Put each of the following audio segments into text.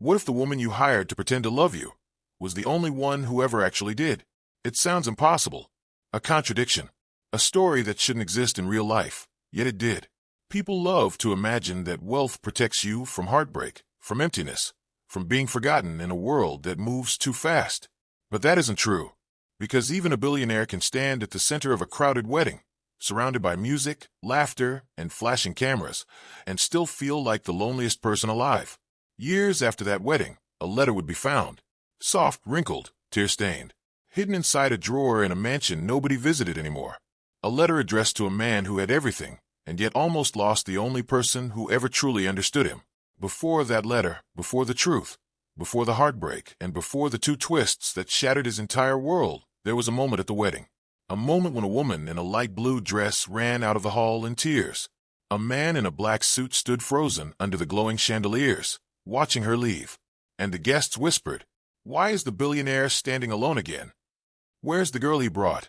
What if the woman you hired to pretend to love you was the only one who ever actually did? It sounds impossible. A contradiction. A story that shouldn't exist in real life, yet it did. People love to imagine that wealth protects you from heartbreak, from emptiness, from being forgotten in a world that moves too fast. But that isn't true, because even a billionaire can stand at the center of a crowded wedding, surrounded by music, laughter, and flashing cameras, and still feel like the loneliest person alive. Years after that wedding, a letter would be found, soft, wrinkled, tear-stained, hidden inside a drawer in a mansion nobody visited anymore. A letter addressed to a man who had everything, and yet almost lost the only person who ever truly understood him. Before that letter, before the truth, before the heartbreak, and before the two twists that shattered his entire world, there was a moment at the wedding. A moment when a woman in a light blue dress ran out of the hall in tears. A man in a black suit stood frozen under the glowing chandeliers, watching her leave. And the guests whispered, "Why is the billionaire standing alone again? Where's the girl he brought?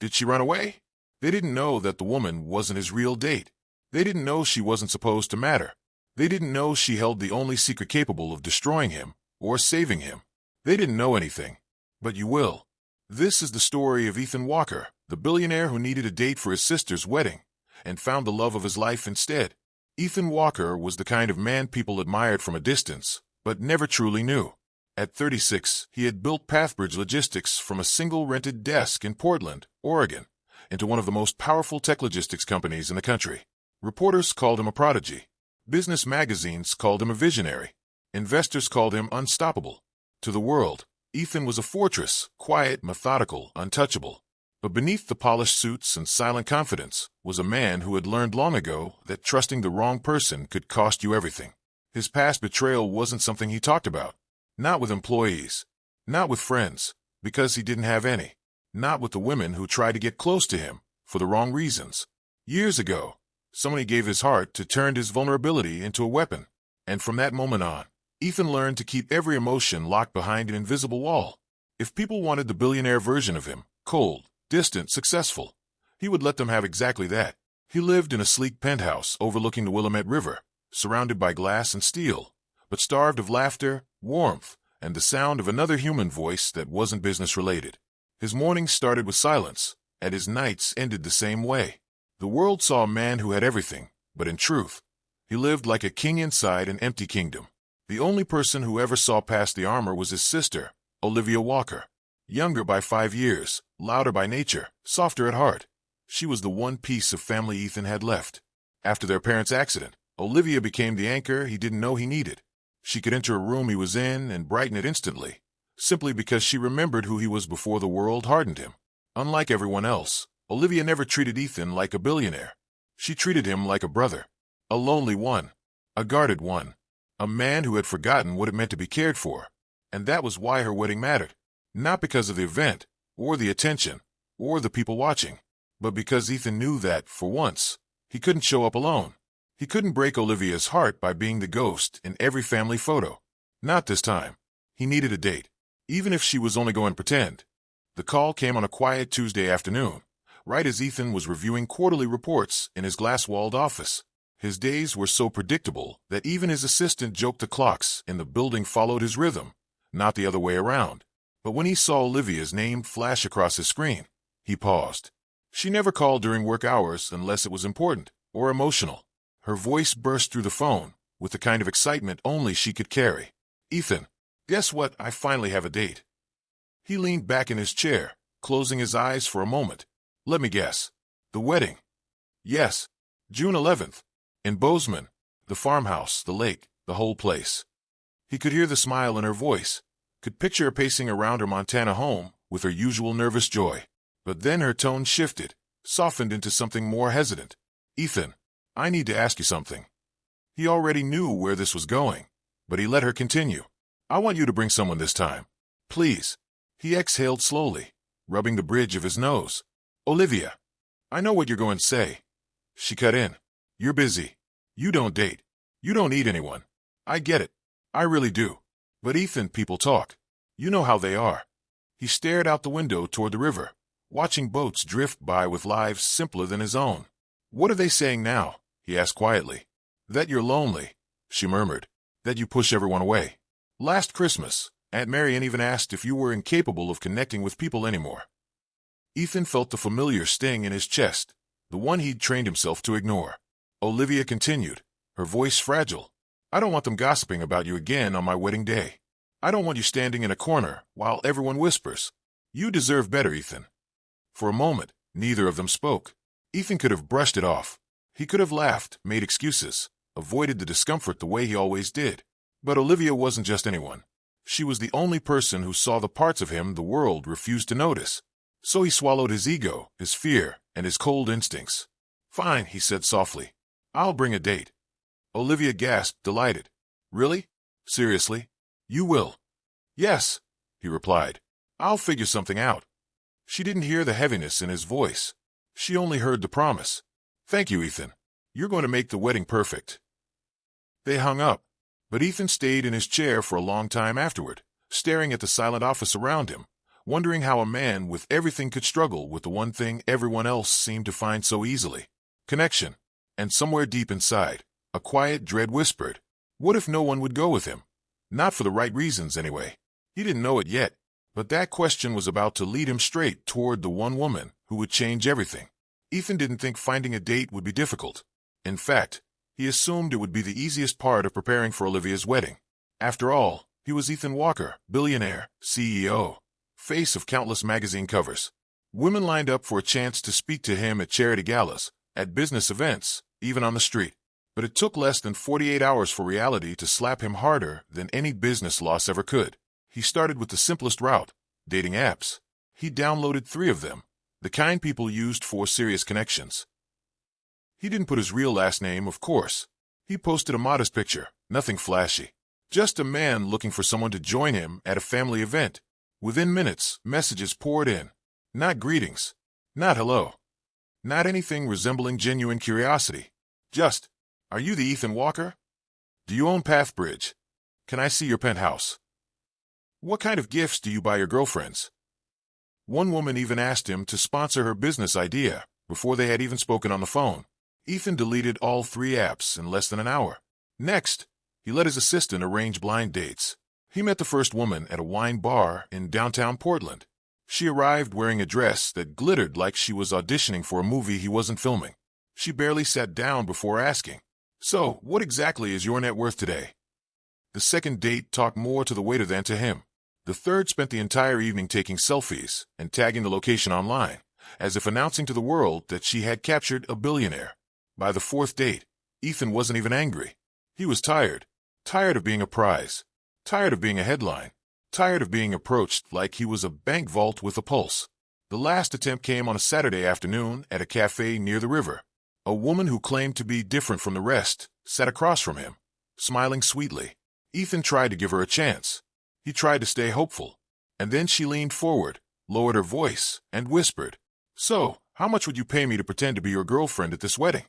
Did she run away?" They didn't know that the woman wasn't his real date. They didn't know she wasn't supposed to matter. They didn't know she held the only secret capable of destroying him or saving him. They didn't know anything. But you will. This is the story of Ethan Walker, the billionaire who needed a date for his sister's wedding and found the love of his life instead. Ethan Walker was the kind of man people admired from a distance, but never truly knew. At 36, he had built Pathbridge Logistics from a single rented desk in Portland, Oregon, into one of the most powerful tech logistics companies in the country. Reporters called him a prodigy. Business magazines called him a visionary. Investors called him unstoppable. To the world, Ethan was a fortress, quiet, methodical, untouchable. But beneath the polished suits and silent confidence was a man who had learned long ago that trusting the wrong person could cost you everything. His past betrayal wasn't something he talked about. Not with employees. Not with friends, because he didn't have any. Not with the women who tried to get close to him for the wrong reasons. Years ago, someone he gave his heart to turned his vulnerability into a weapon. And from that moment on, Ethan learned to keep every emotion locked behind an invisible wall. If people wanted the billionaire version of him, cold, distant, successful, he would let them have exactly that. He lived in a sleek penthouse overlooking the Willamette River, surrounded by glass and steel, but starved of laughter, warmth, and the sound of another human voice that wasn't business-related. His mornings started with silence, and his nights ended the same way. The world saw a man who had everything, but in truth, he lived like a king inside an empty kingdom. The only person who ever saw past the armor was his sister, Olivia Walker. Younger by 5 years, louder by nature, softer at heart. She was the one piece of family Ethan had left. After their parents' accident, Olivia became the anchor he didn't know he needed. She could enter a room he was in and brighten it instantly, simply because she remembered who he was before the world hardened him. Unlike everyone else, Olivia never treated Ethan like a billionaire. She treated him like a brother. A lonely one. A guarded one. A man who had forgotten what it meant to be cared for. And that was why her wedding mattered. Not because of the event, or the attention, or the people watching, but because Ethan knew that, for once, he couldn't show up alone. He couldn't break Olivia's heart by being the ghost in every family photo. Not this time. He needed a date, even if she was only going to pretend. The call came on a quiet Tuesday afternoon, right as Ethan was reviewing quarterly reports in his glass-walled office. His days were so predictable that even his assistant joked the clocks in the building followed his rhythm, not the other way around. But when he saw Olivia's name flash across his screen, he paused. She never called during work hours unless it was important or emotional. Her voice burst through the phone with the kind of excitement only she could carry. "Ethan, guess what? I finally have a date." He leaned back in his chair, closing his eyes for a moment. "Let me guess. The wedding?" "Yes. June 11th. In Bozeman. The farmhouse, the lake, the whole place." He could hear the smile in her voice, could picture her pacing around her Montana home with her usual nervous joy. But then her tone shifted, softened into something more hesitant. "Ethan, I need to ask you something." He already knew where this was going, but he let her continue. "I want you to bring someone this time. Please." He exhaled slowly, rubbing the bridge of his nose. "Olivia, I know what you're going to say." She cut in. "You're busy. You don't date. You don't need anyone. I get it. I really do. But Ethan, people talk. You know how they are." He stared out the window toward the river, watching boats drift by with lives simpler than his own. "What are they saying now?" he asked quietly. "That you're lonely," she murmured. "That you push everyone away." Last Christmas, Aunt Marian even asked if you were incapable of connecting with people anymore. Ethan felt the familiar sting in his chest, the one he'd trained himself to ignore. Olivia continued, her voice fragile. I don't want them gossiping about you again on my wedding day. I don't want you standing in a corner while everyone whispers. You deserve better, Ethan. For a moment, neither of them spoke. Ethan could have brushed it off. He could have laughed, made excuses, avoided the discomfort the way he always did. But Olivia wasn't just anyone. She was the only person who saw the parts of him the world refused to notice. So he swallowed his ego, his fear, and his cold instincts. Fine, he said softly. I'll bring a date. Olivia gasped, delighted. Really? Seriously? You will? Yes, he replied. I'll figure something out. She didn't hear the heaviness in his voice. She only heard the promise. Thank you, Ethan. You're going to make the wedding perfect. They hung up, but Ethan stayed in his chair for a long time afterward, staring at the silent office around him, wondering how a man with everything could struggle with the one thing everyone else seemed to find so easily. Connection. And somewhere deep inside, a quiet dread whispered, what if no one would go with him? Not for the right reasons, anyway. He didn't know it yet, but that question was about to lead him straight toward the one woman who would change everything. Ethan didn't think finding a date would be difficult. In fact, he assumed it would be the easiest part of preparing for Olivia's wedding. After all, he was Ethan Walker, billionaire, CEO, face of countless magazine covers. Women lined up for a chance to speak to him at charity galas, at business events, even on the street. But it took less than 48 hours for reality to slap him harder than any business loss ever could. He started with the simplest route, dating apps. He downloaded 3 of them, the kind people used for serious connections. He didn't put his real last name, of course. He posted a modest picture, nothing flashy. Just a man looking for someone to join him at a family event. Within minutes, messages poured in. Not greetings. Not hello. Not anything resembling genuine curiosity. Just, are you the Ethan Walker? Do you own Pathbridge? Can I see your penthouse? What kind of gifts do you buy your girlfriends? One woman even asked him to sponsor her business idea before they had even spoken on the phone. Ethan deleted all 3 apps in less than an hour. Next, he let his assistant arrange blind dates. He met the first woman at a wine bar in downtown Portland. She arrived wearing a dress that glittered like she was auditioning for a movie he wasn't filming. She barely sat down before asking, So, what exactly is your net worth today? The second date talked more to the waiter than to him. The third spent the entire evening taking selfies and tagging the location online, as if announcing to the world that she had captured a billionaire. By the 4th date, Ethan wasn't even angry. He was tired. Tired of being a prize. Tired of being a headline. Tired of being approached like he was a bank vault with a pulse. The last attempt came on a Saturday afternoon at a cafe near the river. A woman who claimed to be different from the rest sat across from him, smiling sweetly. Ethan tried to give her a chance. He tried to stay hopeful. And then she leaned forward, lowered her voice, and whispered, So, how much would you pay me to pretend to be your girlfriend at this wedding?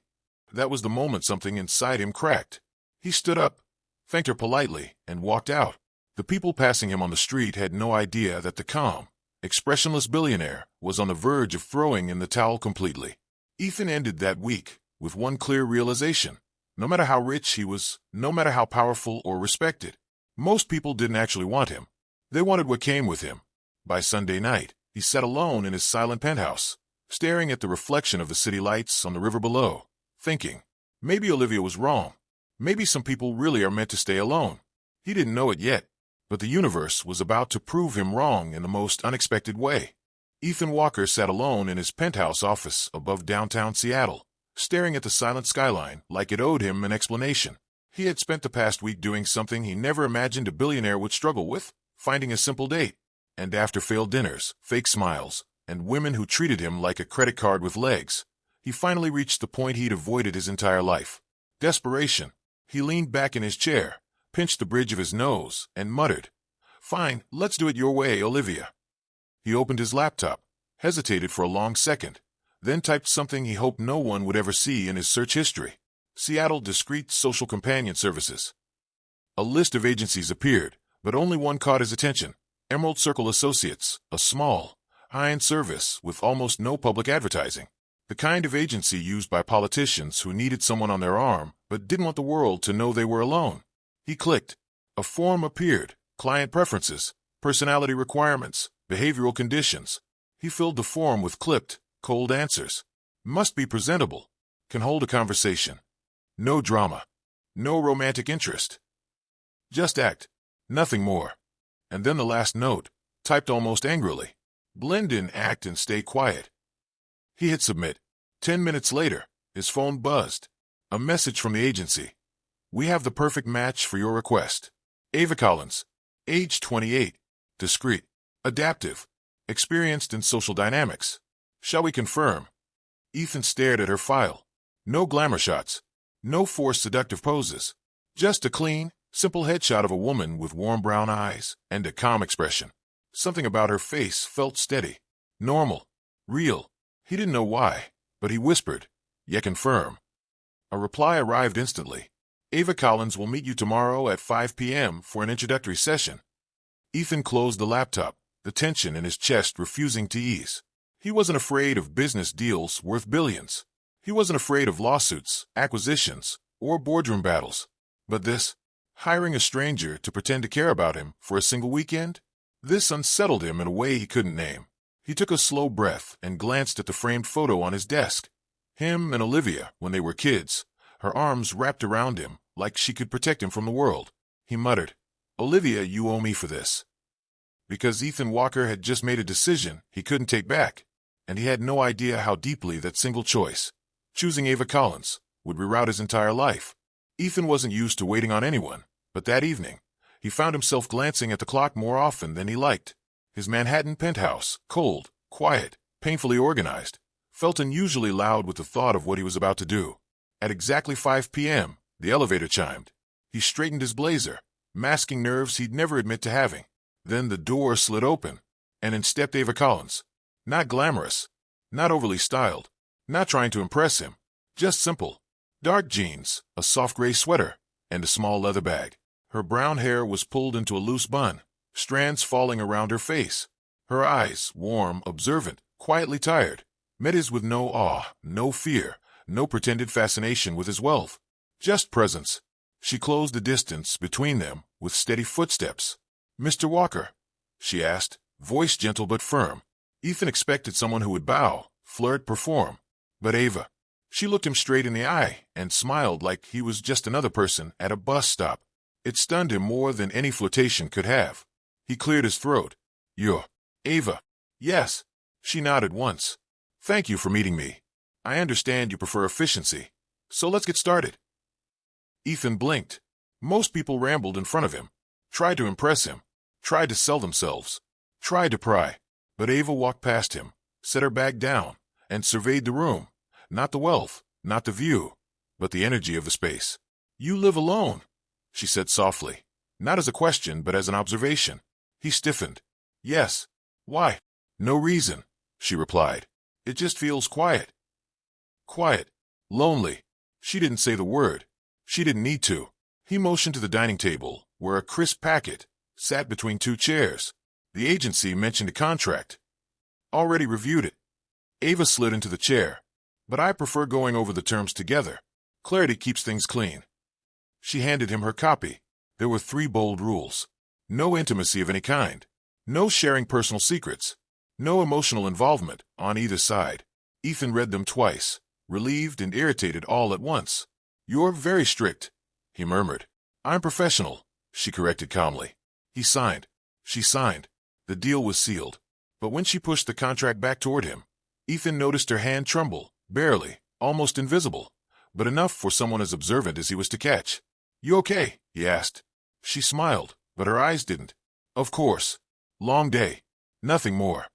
That was the moment something inside him cracked. He stood up, thanked her politely, and walked out. The people passing him on the street had no idea that the calm, expressionless billionaire was on the verge of throwing in the towel completely. Ethan ended that week with one clear realization. No matter how rich he was, no matter how powerful or respected, most people didn't actually want him. They wanted what came with him. By Sunday night, he sat alone in his silent penthouse, staring at the reflection of the city lights on the river below, thinking, maybe Olivia was wrong. Maybe some people really are meant to stay alone. He didn't know it yet, but the universe was about to prove him wrong in the most unexpected way. Ethan Walker sat alone in his penthouse office above downtown Seattle, staring at the silent skyline like it owed him an explanation. He had spent the past week doing something he never imagined a billionaire would struggle with, finding a simple date. And after failed dinners, fake smiles, and women who treated him like a credit card with legs, he finally reached the point he'd avoided his entire life. Desperation. He leaned back in his chair, pinched the bridge of his nose, and muttered, Fine, let's do it your way, Olivia. He opened his laptop, hesitated for a long second, then typed something he hoped no one would ever see in his search history. Seattle Discreet Social Companion Services. A list of agencies appeared, but only one caught his attention. Emerald Circle Associates, a small, high-end service with almost no public advertising. The kind of agency used by politicians who needed someone on their arm but didn't want the world to know they were alone. He clicked. A form appeared, client preferences, personality requirements, behavioral conditions. He filled the form with clipped, cold answers. Must be presentable. Can hold a conversation. No drama. No romantic interest. Just act. Nothing more. And then the last note, typed almost angrily. Blend in, act, and stay quiet. He hit submit. 10 minutes later, his phone buzzed. A message from the agency. We have the perfect match for your request. Ava Collins. Age 28. Discreet. Adaptive. Experienced in social dynamics. Shall we confirm? Ethan stared at her file. No glamour shots. No forced seductive poses. Just a clean, simple headshot of a woman with warm brown eyes and a calm expression. Something about her face felt steady. Normal. Real. He didn't know why, but he whispered, "Yeah, confirm." A reply arrived instantly. Ava Collins will meet you tomorrow at 5 p.m. for an introductory session. Ethan closed the laptop, the tension in his chest refusing to ease. He wasn't afraid of business deals worth billions. He wasn't afraid of lawsuits, acquisitions, or boardroom battles. But this, hiring a stranger to pretend to care about him for a single weekend, this unsettled him in a way he couldn't name. He took a slow breath and glanced at the framed photo on his desk. Him and Olivia when they were kids, her arms wrapped around him like she could protect him from the world. He muttered, "Olivia, you owe me for this." Because Ethan Walker had just made a decision he couldn't take back, and he had no idea how deeply that single choice, choosing Ava Collins, would reroute his entire life. Ethan wasn't used to waiting on anyone, but that evening, he found himself glancing at the clock more often than he liked. His Manhattan penthouse, cold, quiet, painfully organized, felt unusually loud with the thought of what he was about to do. At exactly 5 p.m., the elevator chimed. He straightened his blazer, masking nerves he'd never admit to having. Then the door slid open, and in stepped Ava Collins. Not glamorous, not overly styled, not trying to impress him, just simple. Dark jeans, a soft gray sweater, and a small leather bag. Her brown hair was pulled into a loose bun, strands falling around her face. Her eyes, warm, observant, quietly tired, met his with no awe, no fear, no pretended fascination with his wealth. Just presence. She closed the distance between them with steady footsteps. "Mr. Walker?" she asked, voice gentle but firm. Ethan expected someone who would bow, flirt, perform. But Ava. She looked him straight in the eye and smiled like he was just another person at a bus stop. It stunned him more than any flirtation could have. He cleared his throat. "You're Ava." "Yes." She nodded once. "Thank you for meeting me. I understand you prefer efficiency. So let's get started." Ethan blinked. Most people rambled in front of him, tried to impress him, tried to sell themselves, tried to pry. But Ava walked past him, set her bag down, and surveyed the room. Not the wealth, not the view, but the energy of the space. "You live alone," she said softly, not as a question but as an observation. He stiffened. "Yes." "Why?" "No reason," she replied. "It just feels quiet." Quiet. Lonely. She didn't say the word. She didn't need to. He motioned to the dining table, where a crisp packet sat between two chairs. The agency mentioned a contract. Already reviewed it. Ava slid into the chair. "But I prefer going over the terms together. Clarity keeps things clean." She handed him her copy. There were 3 bold rules. No intimacy of any kind. No sharing personal secrets. No emotional involvement on either side. Ethan read them twice, relieved and irritated all at once. "You're very strict," he murmured. "I'm professional," she corrected calmly. He signed. She signed. The deal was sealed. But when she pushed the contract back toward him, Ethan noticed her hand tremble, barely, almost invisible, but enough for someone as observant as he was to catch. "You okay?" he asked. She smiled, but her eyes didn't. "Of course. Long day. Nothing more."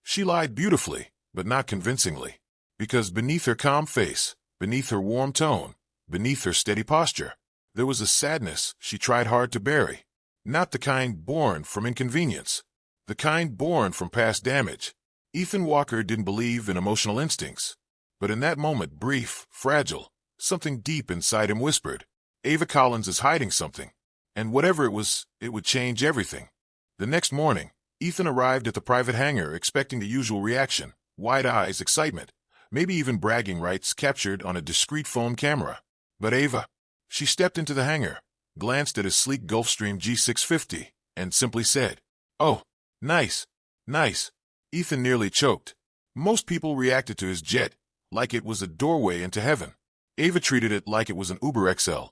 She lied beautifully, but not convincingly, because beneath her calm face, beneath her warm tone, beneath her steady posture, there was a sadness she tried hard to bury. Not the kind born from inconvenience, the kind born from past damage. Ethan Walker didn't believe in emotional instincts, but in that moment, brief, fragile, something deep inside him whispered, "Ava Collins is hiding something." And whatever it was, it would change everything. The next morning, Ethan arrived at the private hangar expecting the usual reaction, wide eyes, excitement, maybe even bragging rights captured on a discreet phone camera. But Ava, she stepped into the hangar, glanced at his sleek Gulfstream G650, and simply said, "Oh, nice, nice." Ethan nearly choked. Most people reacted to his jet like it was a doorway into heaven. Ava treated it like it was an Uber XL.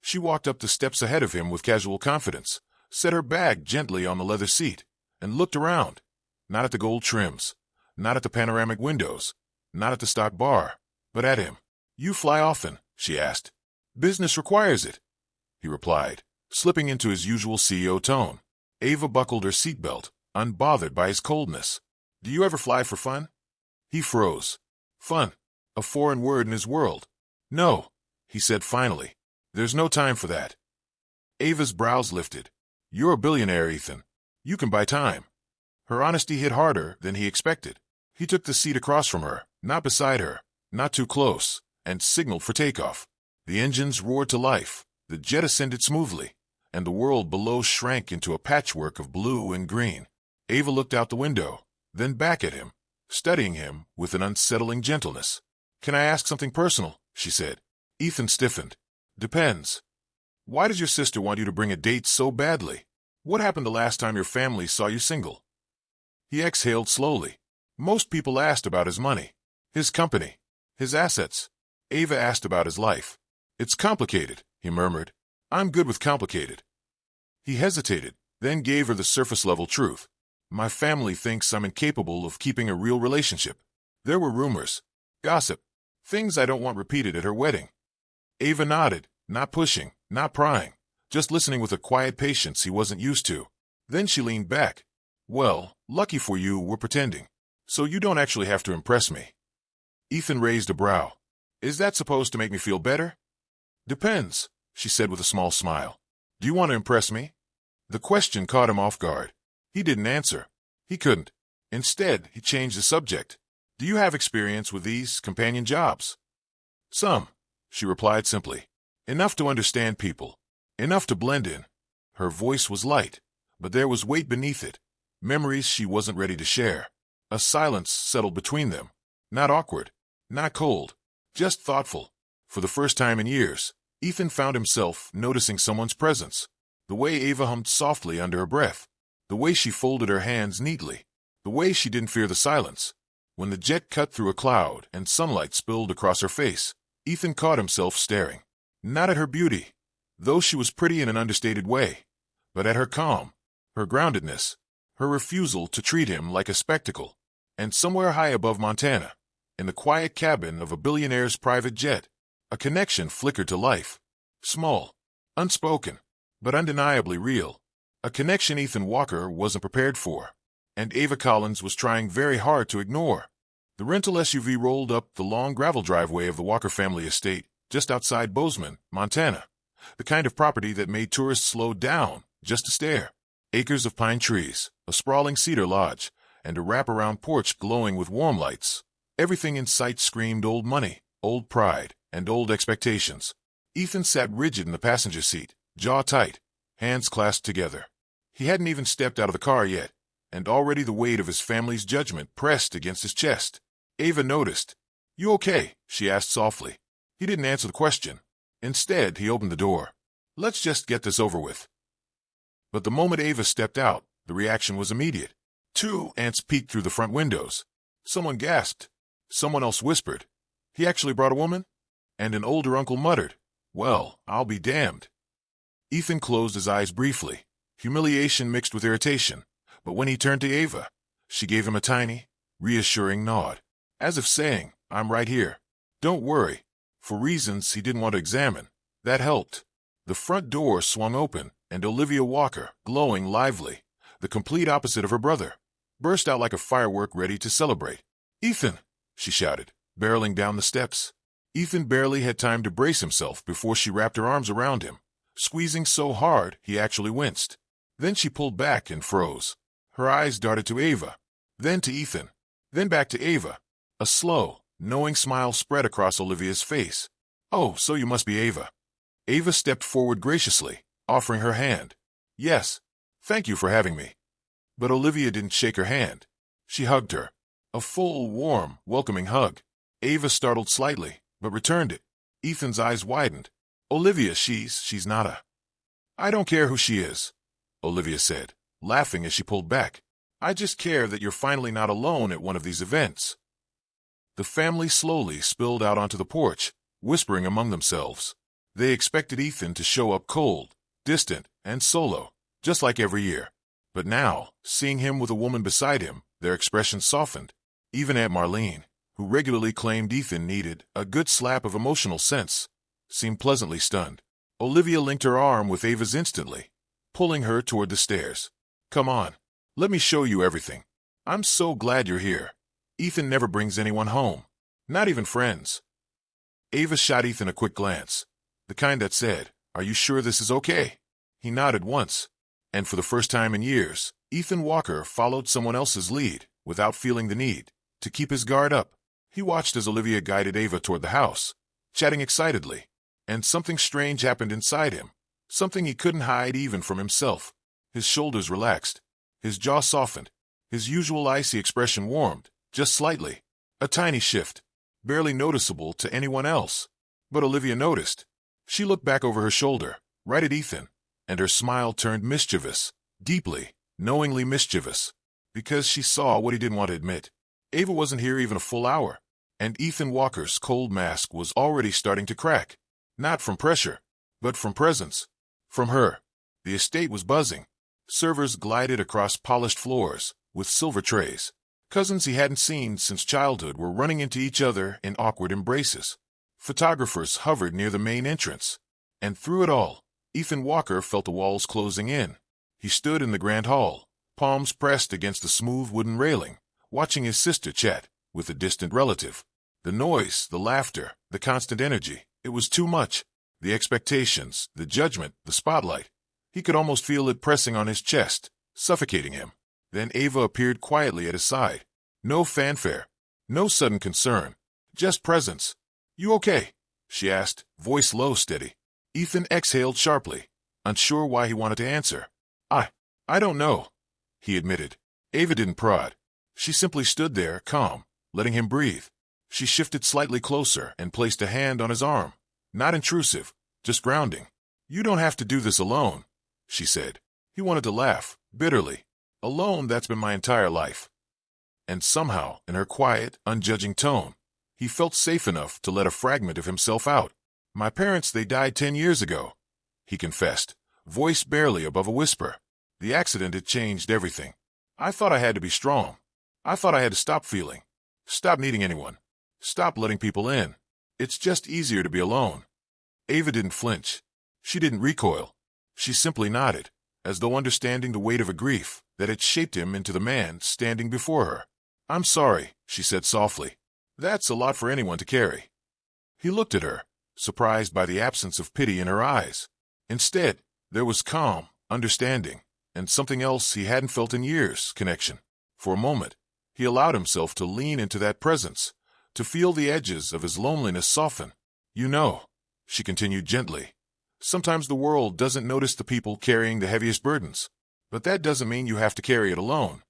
She walked up the steps ahead of him with casual confidence, set her bag gently on the leather seat, and looked around. Not at the gold trims, not at the panoramic windows, not at the stock bar, but at him. "You fly often?" she asked. "Business requires it," he replied, slipping into his usual CEO tone. Ava buckled her seatbelt, unbothered by his coldness. "Do you ever fly for fun?" He froze. Fun. A foreign word in his world. "No," he said finally. "There's no time for that." Ava's brows lifted. "You're a billionaire, Ethan. You can buy time." Her honesty hit harder than he expected. He took the seat across from her, not beside her, not too close, and signaled for takeoff. The engines roared to life, the jet ascended smoothly, and the world below shrank into a patchwork of blue and green. Ava looked out the window, then back at him, studying him with an unsettling gentleness. "Can I ask something personal?" she said. Ethan stiffened. "Depends. Why does your sister want you to bring a date so badly? What happened the last time your family saw you single?" He exhaled slowly. Most people asked about his money, his company, his assets. Ava asked about his life. "It's complicated," he murmured. "I'm good with complicated." He hesitated, then gave her the surface-level truth. "My family thinks I'm incapable of keeping a real relationship. There were rumors, gossip, things I don't want repeated at her wedding." Ava nodded, not pushing, not prying, just listening with a quiet patience he wasn't used to. Then she leaned back. "Well, lucky for you, we're pretending. So you don't actually have to impress me." Ethan raised a brow. "Is that supposed to make me feel better?" "Depends," she said with a small smile. "Do you want to impress me?" The question caught him off guard. He didn't answer. He couldn't. Instead, he changed the subject. "Do you have experience with these companion jobs?" "Some," she replied simply. "Enough to understand people. Enough to blend in." Her voice was light, but there was weight beneath it. Memories she wasn't ready to share. A silence settled between them. Not awkward, not cold, just thoughtful. For the first time in years, Ethan found himself noticing someone's presence. The way Ava hummed softly under her breath. The way she folded her hands neatly. The way she didn't fear the silence. When the jet cut through a cloud and sunlight spilled across her face, Ethan caught himself staring. Not at her beauty, though she was pretty in an understated way, but at her calm, her groundedness, her refusal to treat him like a spectacle. And somewhere high above Montana, in the quiet cabin of a billionaire's private jet, a connection flickered to life. Small, unspoken, but undeniably real. A connection Ethan Walker wasn't prepared for, and Ava Collins was trying very hard to ignore. The rental SUV rolled up the long gravel driveway of the Walker family estate just outside Bozeman, Montana, the kind of property that made tourists slow down just to stare. Acres of pine trees, a sprawling cedar lodge, and a wraparound porch glowing with warm lights. Everything in sight screamed old money, old pride, and old expectations. Ethan sat rigid in the passenger seat, jaw tight, hands clasped together. He hadn't even stepped out of the car yet, and already the weight of his family's judgment pressed against his chest. Ava noticed. "You okay?" she asked softly. He didn't answer the question. Instead, he opened the door. "Let's just get this over with." But the moment Ava stepped out, the reaction was immediate. Two ants peeked through the front windows. Someone gasped. Someone else whispered, "He actually brought a woman?" And an older uncle muttered, "Well, I'll be damned." Ethan closed his eyes briefly, humiliation mixed with irritation. But when he turned to Ava, she gave him a tiny, reassuring nod, as if saying, "I'm right here. Don't worry." For reasons he didn't want to examine, that helped. The front door swung open, and Olivia Walker, glowing lively, the complete opposite of her brother, burst out like a firework ready to celebrate. "Ethan!" she shouted, barreling down the steps. Ethan barely had time to brace himself before she wrapped her arms around him, squeezing so hard he actually winced. Then she pulled back and froze. Her eyes darted to Ava, then to Ethan, then back to Ava. A slow, knowing smile spread across Olivia's face. "Oh, so you must be Ava." Ava stepped forward graciously, offering her hand. "Yes, thank you for having me." But Olivia didn't shake her hand. She hugged her. A full, warm, welcoming hug. Ava startled slightly, but returned it. Ethan's eyes widened. "Olivia, she's not a—" "I don't care who she is." Olivia said, laughing as she pulled back. I just care that you're finally not alone at one of these events. The family slowly spilled out onto the porch, whispering among themselves. They expected Ethan to show up cold, distant, and solo, just like every year. But now, seeing him with a woman beside him, their expressions softened. Even Aunt Marlene, who regularly claimed Ethan needed a good slap of emotional sense, seemed pleasantly stunned. Olivia linked her arm with Ava's instantly, pulling her toward the stairs. Come on, let me show you everything. I'm so glad you're here. Ethan never brings anyone home, not even friends. Ava shot Ethan a quick glance, the kind that said, Are you sure this is okay? He nodded once, and for the first time in years, Ethan Walker followed someone else's lead without feeling the need to keep his guard up. He watched as Olivia guided Ava toward the house, chatting excitedly, and something strange happened inside him, something he couldn't hide even from himself. His shoulders relaxed, his jaw softened, his usual icy expression warmed, just slightly. A tiny shift, barely noticeable to anyone else. But Olivia noticed. She looked back over her shoulder, right at Ethan, and her smile turned mischievous, deeply, knowingly mischievous, because she saw what he didn't want to admit. Ava wasn't here even a full hour, and Ethan Walker's cold mask was already starting to crack. Not from pressure, but from presence. From her. The estate was buzzing. Servers glided across polished floors, with silver trays. Cousins he hadn't seen since childhood were running into each other in awkward embraces. Photographers hovered near the main entrance. And through it all, Ethan Walker felt the walls closing in. He stood in the grand hall, palms pressed against the smooth wooden railing, watching his sister chat with a distant relative. The noise, the laughter, the constant energy, it was too much. The expectations, the judgment, the spotlight. He could almost feel it pressing on his chest, suffocating him. Then Ava appeared quietly at his side. No fanfare, no sudden concern, just presence. You okay? She asked, voice low, steady. Ethan exhaled sharply, unsure why he wanted to answer. I don't know, he admitted. Ava didn't prod. She simply stood there, calm, letting him breathe. She shifted slightly closer and placed a hand on his arm. Not intrusive, just grounding. You don't have to do this alone, she said. He wanted to laugh, bitterly. Alone, that's been my entire life. And somehow, in her quiet, unjudging tone, he felt safe enough to let a fragment of himself out. My parents, they died 10 years ago, he confessed, voice barely above a whisper. The accident had changed everything. I thought I had to be strong. I thought I had to stop feeling. Stop needing anyone. Stop letting people in. It's just easier to be alone. Ava didn't flinch. She didn't recoil. She simply nodded, as though understanding the weight of a grief that had shaped him into the man standing before her. I'm sorry, she said softly. That's a lot for anyone to carry. He looked at her, surprised by the absence of pity in her eyes. Instead, there was calm, understanding, and something else he hadn't felt in years, connection. For a moment, he allowed himself to lean into that presence, to feel the edges of his loneliness soften. You know, she continued gently, sometimes the world doesn't notice the people carrying the heaviest burdens, but that doesn't mean you have to carry it alone.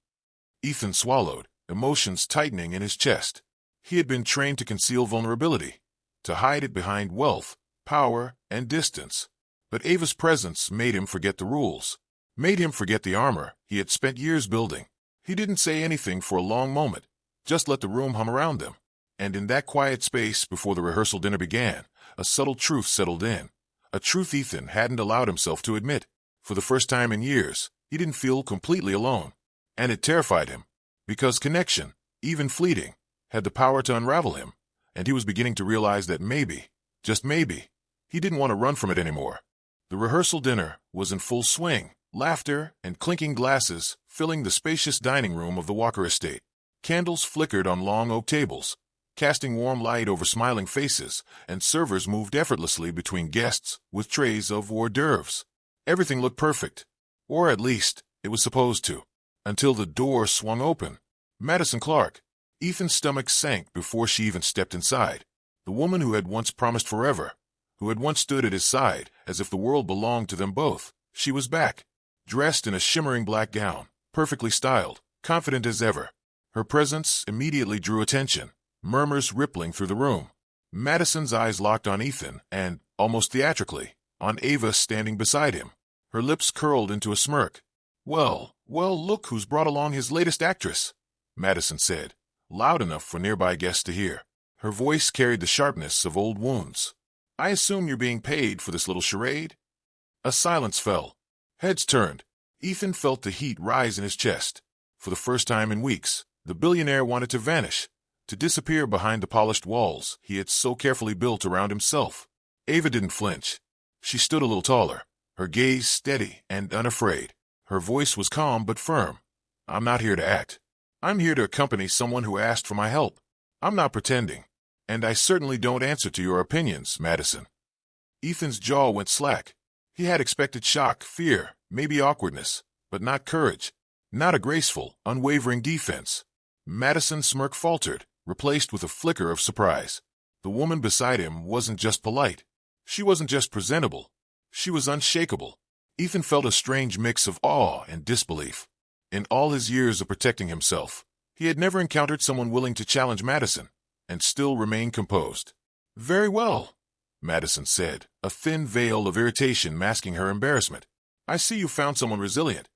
Ethan swallowed, emotions tightening in his chest. He had been trained to conceal vulnerability, to hide it behind wealth, power, and distance. But Ava's presence made him forget the rules, made him forget the armor he had spent years building. He didn't say anything for a long moment, just let the room hum around them. And in that quiet space before the rehearsal dinner began, a subtle truth settled in, a truth Ethan hadn't allowed himself to admit. For the first time in years, he didn't feel completely alone. And it terrified him, because connection, even fleeting, had the power to unravel him, and he was beginning to realize that maybe, just maybe, he didn't want to run from it anymore. The rehearsal dinner was in full swing, laughter and clinking glasses filling the spacious dining room of the Walker estate. Candles flickered on long oak tables, casting warm light over smiling faces, and servers moved effortlessly between guests with trays of hors d'oeuvres. Everything looked perfect, or at least, it was supposed to, until the door swung open. Madison Clark. Ethan's stomach sank before she even stepped inside. The woman who had once promised forever, who had once stood at his side as if the world belonged to them both. She was back, dressed in a shimmering black gown, perfectly styled, confident as ever. Her presence immediately drew attention, murmurs rippling through the room. Madison's eyes locked on Ethan and, almost theatrically, on Ava standing beside him. Her lips curled into a smirk. Well, look who's brought along his latest actress, Madison said, loud enough for nearby guests to hear. Her voice carried the sharpness of old wounds. I assume you're being paid for this little charade? A silence fell. Heads turned. Ethan felt the heat rise in his chest. For the first time in weeks, the billionaire wanted to vanish, to disappear behind the polished walls he had so carefully built around himself. Ava didn't flinch. She stood a little taller, her gaze steady and unafraid. Her voice was calm but firm. I'm not here to act. I'm here to accompany someone who asked for my help. I'm not pretending. And I certainly don't answer to your opinions, Madison. Ethan's jaw went slack. He had expected shock, fear, maybe awkwardness, but not courage. Not a graceful, unwavering defense. Madison's smirk faltered, replaced with a flicker of surprise. The woman beside him wasn't just polite. She wasn't just presentable. She was unshakable. Ethan felt a strange mix of awe and disbelief. In all his years of protecting himself, he had never encountered someone willing to challenge Madison and still remain composed. Very well, Madison said, a thin veil of irritation masking her embarrassment. I see you found someone resilient.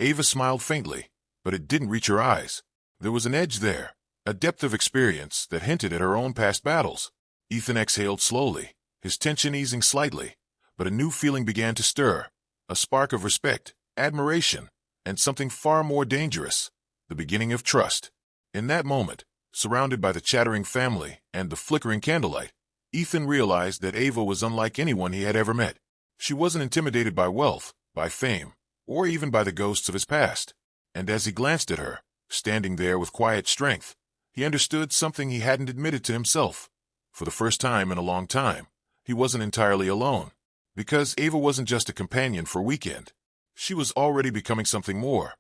Ava smiled faintly, but it didn't reach her eyes. There was an edge there, a depth of experience that hinted at her own past battles. Ethan exhaled slowly, his tension easing slightly, but a new feeling began to stir, a spark of respect, admiration, and something far more dangerous, the beginning of trust. In that moment, surrounded by the chattering family and the flickering candlelight, Ethan realized that Ava was unlike anyone he had ever met. She wasn't intimidated by wealth, by fame, or even by the ghosts of his past. And as he glanced at her, standing there with quiet strength, he understood something he hadn't admitted to himself. For the first time in a long time, he wasn't entirely alone. Because Ava wasn't just a companion for a weekend. She was already becoming something more.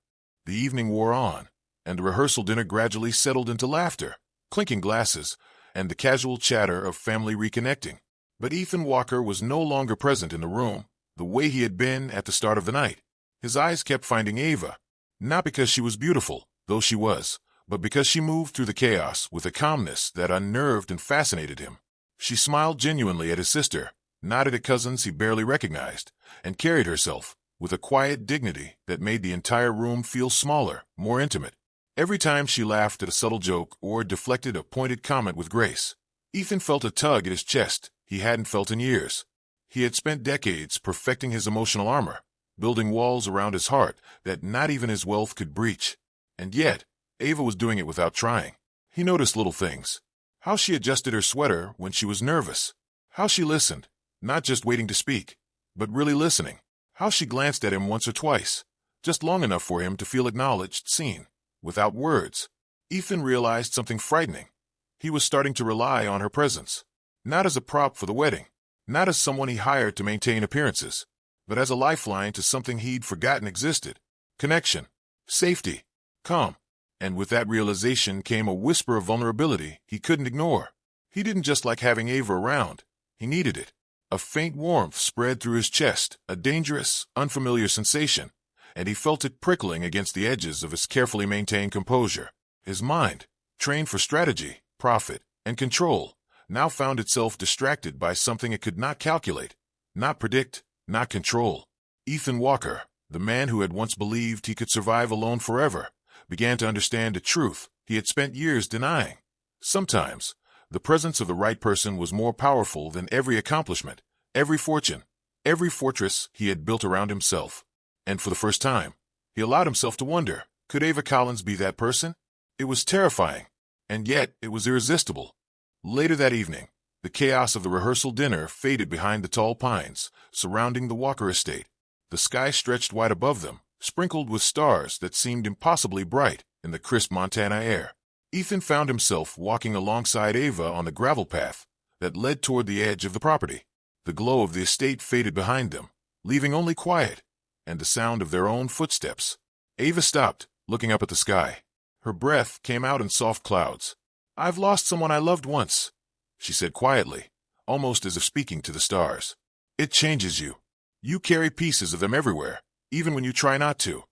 The evening wore on, and the rehearsal dinner gradually settled into laughter, clinking glasses, and the casual chatter of family reconnecting. But Ethan Walker was no longer present in the room, the way he had been at the start of the night. His eyes kept finding Ava, not because she was beautiful, though she was, but because she moved through the chaos with a calmness that unnerved and fascinated him. She smiled genuinely at his sister, nodded at cousins he barely recognized, and carried herself with a quiet dignity that made the entire room feel smaller, more intimate. Every time she laughed at a subtle joke or deflected a pointed comment with grace, Ethan felt a tug at his chest he hadn't felt in years. He had spent decades perfecting his emotional armor, building walls around his heart that not even his wealth could breach. And yet, Ava was doing it without trying. He noticed little things. How she adjusted her sweater when she was nervous. How she listened, not just waiting to speak, but really listening. How she glanced at him once or twice, just long enough for him to feel acknowledged, seen. Without words, Ethan realized something frightening. He was starting to rely on her presence, not as a prop for the wedding, not as someone he hired to maintain appearances, but as a lifeline to something he'd forgotten existed. Connection, safety, calm. And with that realization came a whisper of vulnerability he couldn't ignore. He didn't just like having Ava around. He needed it. A faint warmth spread through his chest, a dangerous, unfamiliar sensation, and he felt it prickling against the edges of his carefully maintained composure. His mind, trained for strategy, profit, and control, now found itself distracted by something it could not calculate, not predict, not control. Ethan Walker, the man who had once believed he could survive alone forever, began to understand a truth he had spent years denying. Sometimes, the presence of the right person was more powerful than every accomplishment, every fortune, every fortress he had built around himself. And for the first time, he allowed himself to wonder, could Ava Collins be that person? It was terrifying, and yet it was irresistible. Later that evening, the chaos of the rehearsal dinner faded behind the tall pines surrounding the Walker estate. The sky stretched wide above them, sprinkled with stars that seemed impossibly bright in the crisp Montana air. Ethan found himself walking alongside Ava on the gravel path that led toward the edge of the property. The glow of the estate faded behind them, leaving only quiet and the sound of their own footsteps. Ava stopped, looking up at the sky. Her breath came out in soft clouds. I've lost someone I loved once, she said quietly, almost as if speaking to the stars. It changes you. You carry pieces of them everywhere, even when you try not to.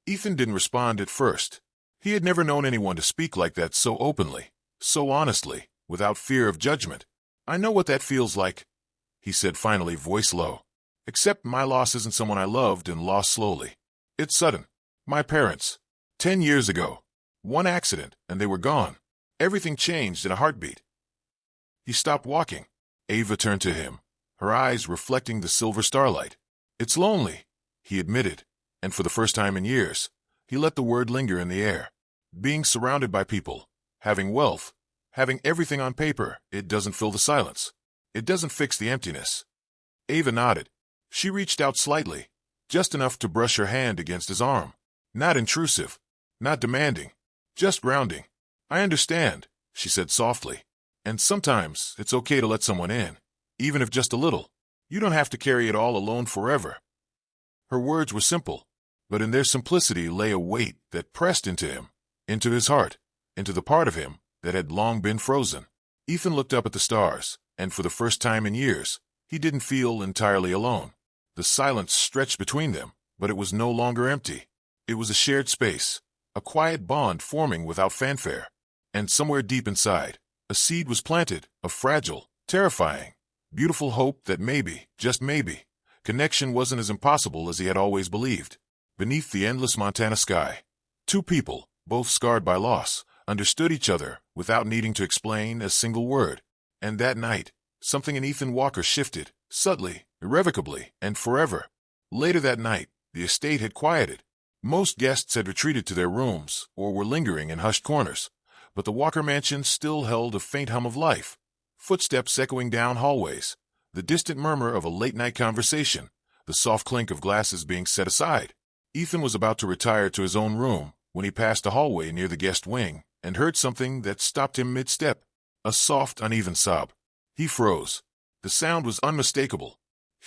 Ethan didn't respond at first. He had never known anyone to speak like that so openly, so honestly, without fear of judgment. I know what that feels like, he said finally, voice low. Except my loss isn't someone I loved and lost slowly. It's sudden. My parents. 10 years ago. One accident, and they were gone. Everything changed in a heartbeat. He stopped walking. Ava turned to him, her eyes reflecting the silver starlight. It's lonely, he admitted, and for the first time in years, he let the word linger in the air. Being surrounded by people, having wealth, having everything on paper, it doesn't fill the silence. It doesn't fix the emptiness. Ava nodded. She reached out slightly, just enough to brush her hand against his arm. Not intrusive, not demanding, just grounding. I understand, she said softly. And sometimes it's okay to let someone in, even if just a little. You don't have to carry it all alone forever. Her words were simple, but in their simplicity lay a weight that pressed into him, into his heart, into the part of him that had long been frozen. Ethan looked up at the stars, and for the first time in years, he didn't feel entirely alone. The silence stretched between them, but it was no longer empty. It was a shared space, a quiet bond forming without fanfare. And somewhere deep inside, a seed was planted, a fragile, terrifying, beautiful hope that maybe, just maybe, connection wasn't as impossible as he had always believed. Beneath the endless Montana sky, two people, both scarred by loss, understood each other without needing to explain a single word. And that night, something in Ethan Walker shifted, subtly, irrevocably, and forever. Later that night, the estate had quieted. Most guests had retreated to their rooms or were lingering in hushed corners, but the Walker mansion still held a faint hum of life. Footsteps echoing down hallways, the distant murmur of a late-night conversation, the soft clink of glasses being set aside. Ethan was about to retire to his own room when he passed a hallway near the guest wing and heard something that stopped him mid-step. A soft, uneven sob. He froze. The sound was unmistakable.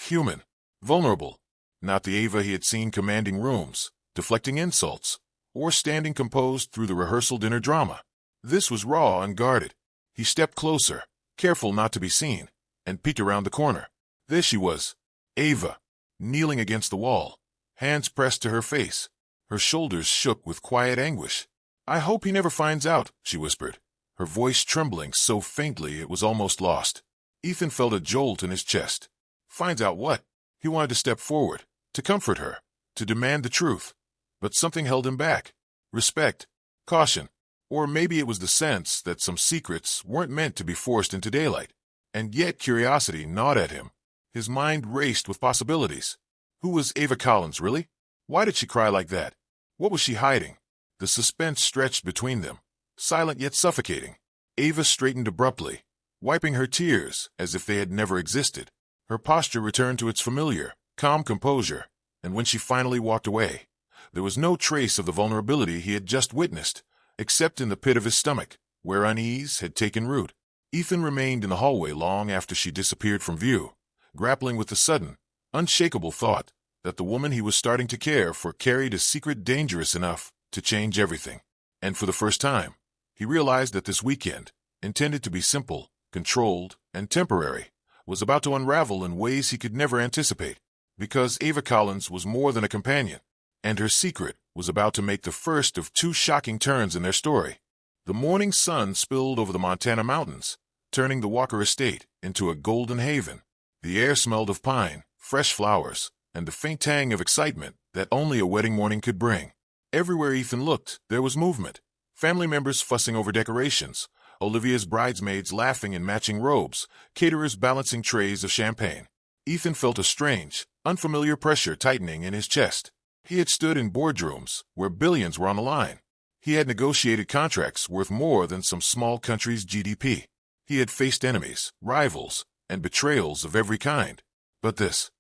Human. Vulnerable. Not the Ava he had seen commanding rooms, deflecting insults, or standing composed through the rehearsal dinner drama. This was raw, unguarded. He stepped closer, careful not to be seen, and peeked around the corner. There she was, Ava, kneeling against the wall, hands pressed to her face. Her shoulders shook with quiet anguish. I hope he never finds out, she whispered, her voice trembling so faintly it was almost lost. Ethan felt a jolt in his chest. Finds out what? He wanted to step forward, to comfort her, to demand the truth. But something held him back. Respect, caution, or maybe it was the sense that some secrets weren't meant to be forced into daylight. And yet curiosity gnawed at him. His mind raced with possibilities. Who was Ava Collins, really? Why did she cry like that? What was she hiding? The suspense stretched between them, silent yet suffocating. Ava straightened abruptly, wiping her tears as if they had never existed. Her posture returned to its familiar, calm composure, and when she finally walked away, there was no trace of the vulnerability he had just witnessed, except in the pit of his stomach, where unease had taken root. Ethan remained in the hallway long after she disappeared from view, grappling with the sudden, unshakable thought that the woman he was starting to care for carried a secret dangerous enough to change everything. And for the first time, he realized that this weekend, intended to be simple, controlled, and temporary, was about to unravel in ways he could never anticipate, because Ava Collins was more than a companion, and her secret was about to make the first of two shocking turns in their story. The morning sun spilled over the Montana mountains, turning the Walker estate into a golden haven. The air smelled of pine, fresh flowers, and the faint tang of excitement that only a wedding morning could bring. Everywhere Ethan looked, there was movement. Family members fussing over decorations, Olivia's bridesmaids laughing in matching robes, caterers balancing trays of champagne. Ethan felt a strange, unfamiliar pressure tightening in his chest. He had stood in boardrooms where billions were on the line. He had negotiated contracts worth more than some small country's GDP. He had faced enemies, rivals, and betrayals of every kind. But this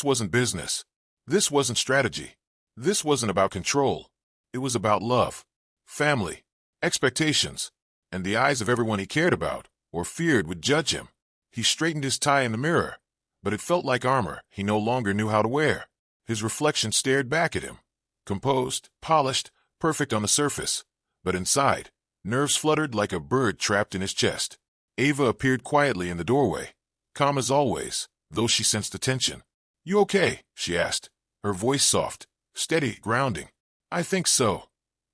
wasn't business. This wasn't strategy. This wasn't about control. It was about love, family, expectations, and the eyes of everyone he cared about or feared would judge him. He straightened his tie in the mirror, but it felt like armor he no longer knew how to wear. His reflection stared back at him, composed, polished, perfect on the surface, but inside, nerves fluttered like a bird trapped in his chest. Ava appeared quietly in the doorway, calm as always, though she sensed the tension. You okay? She asked, her voice soft, steady, grounding. I think so,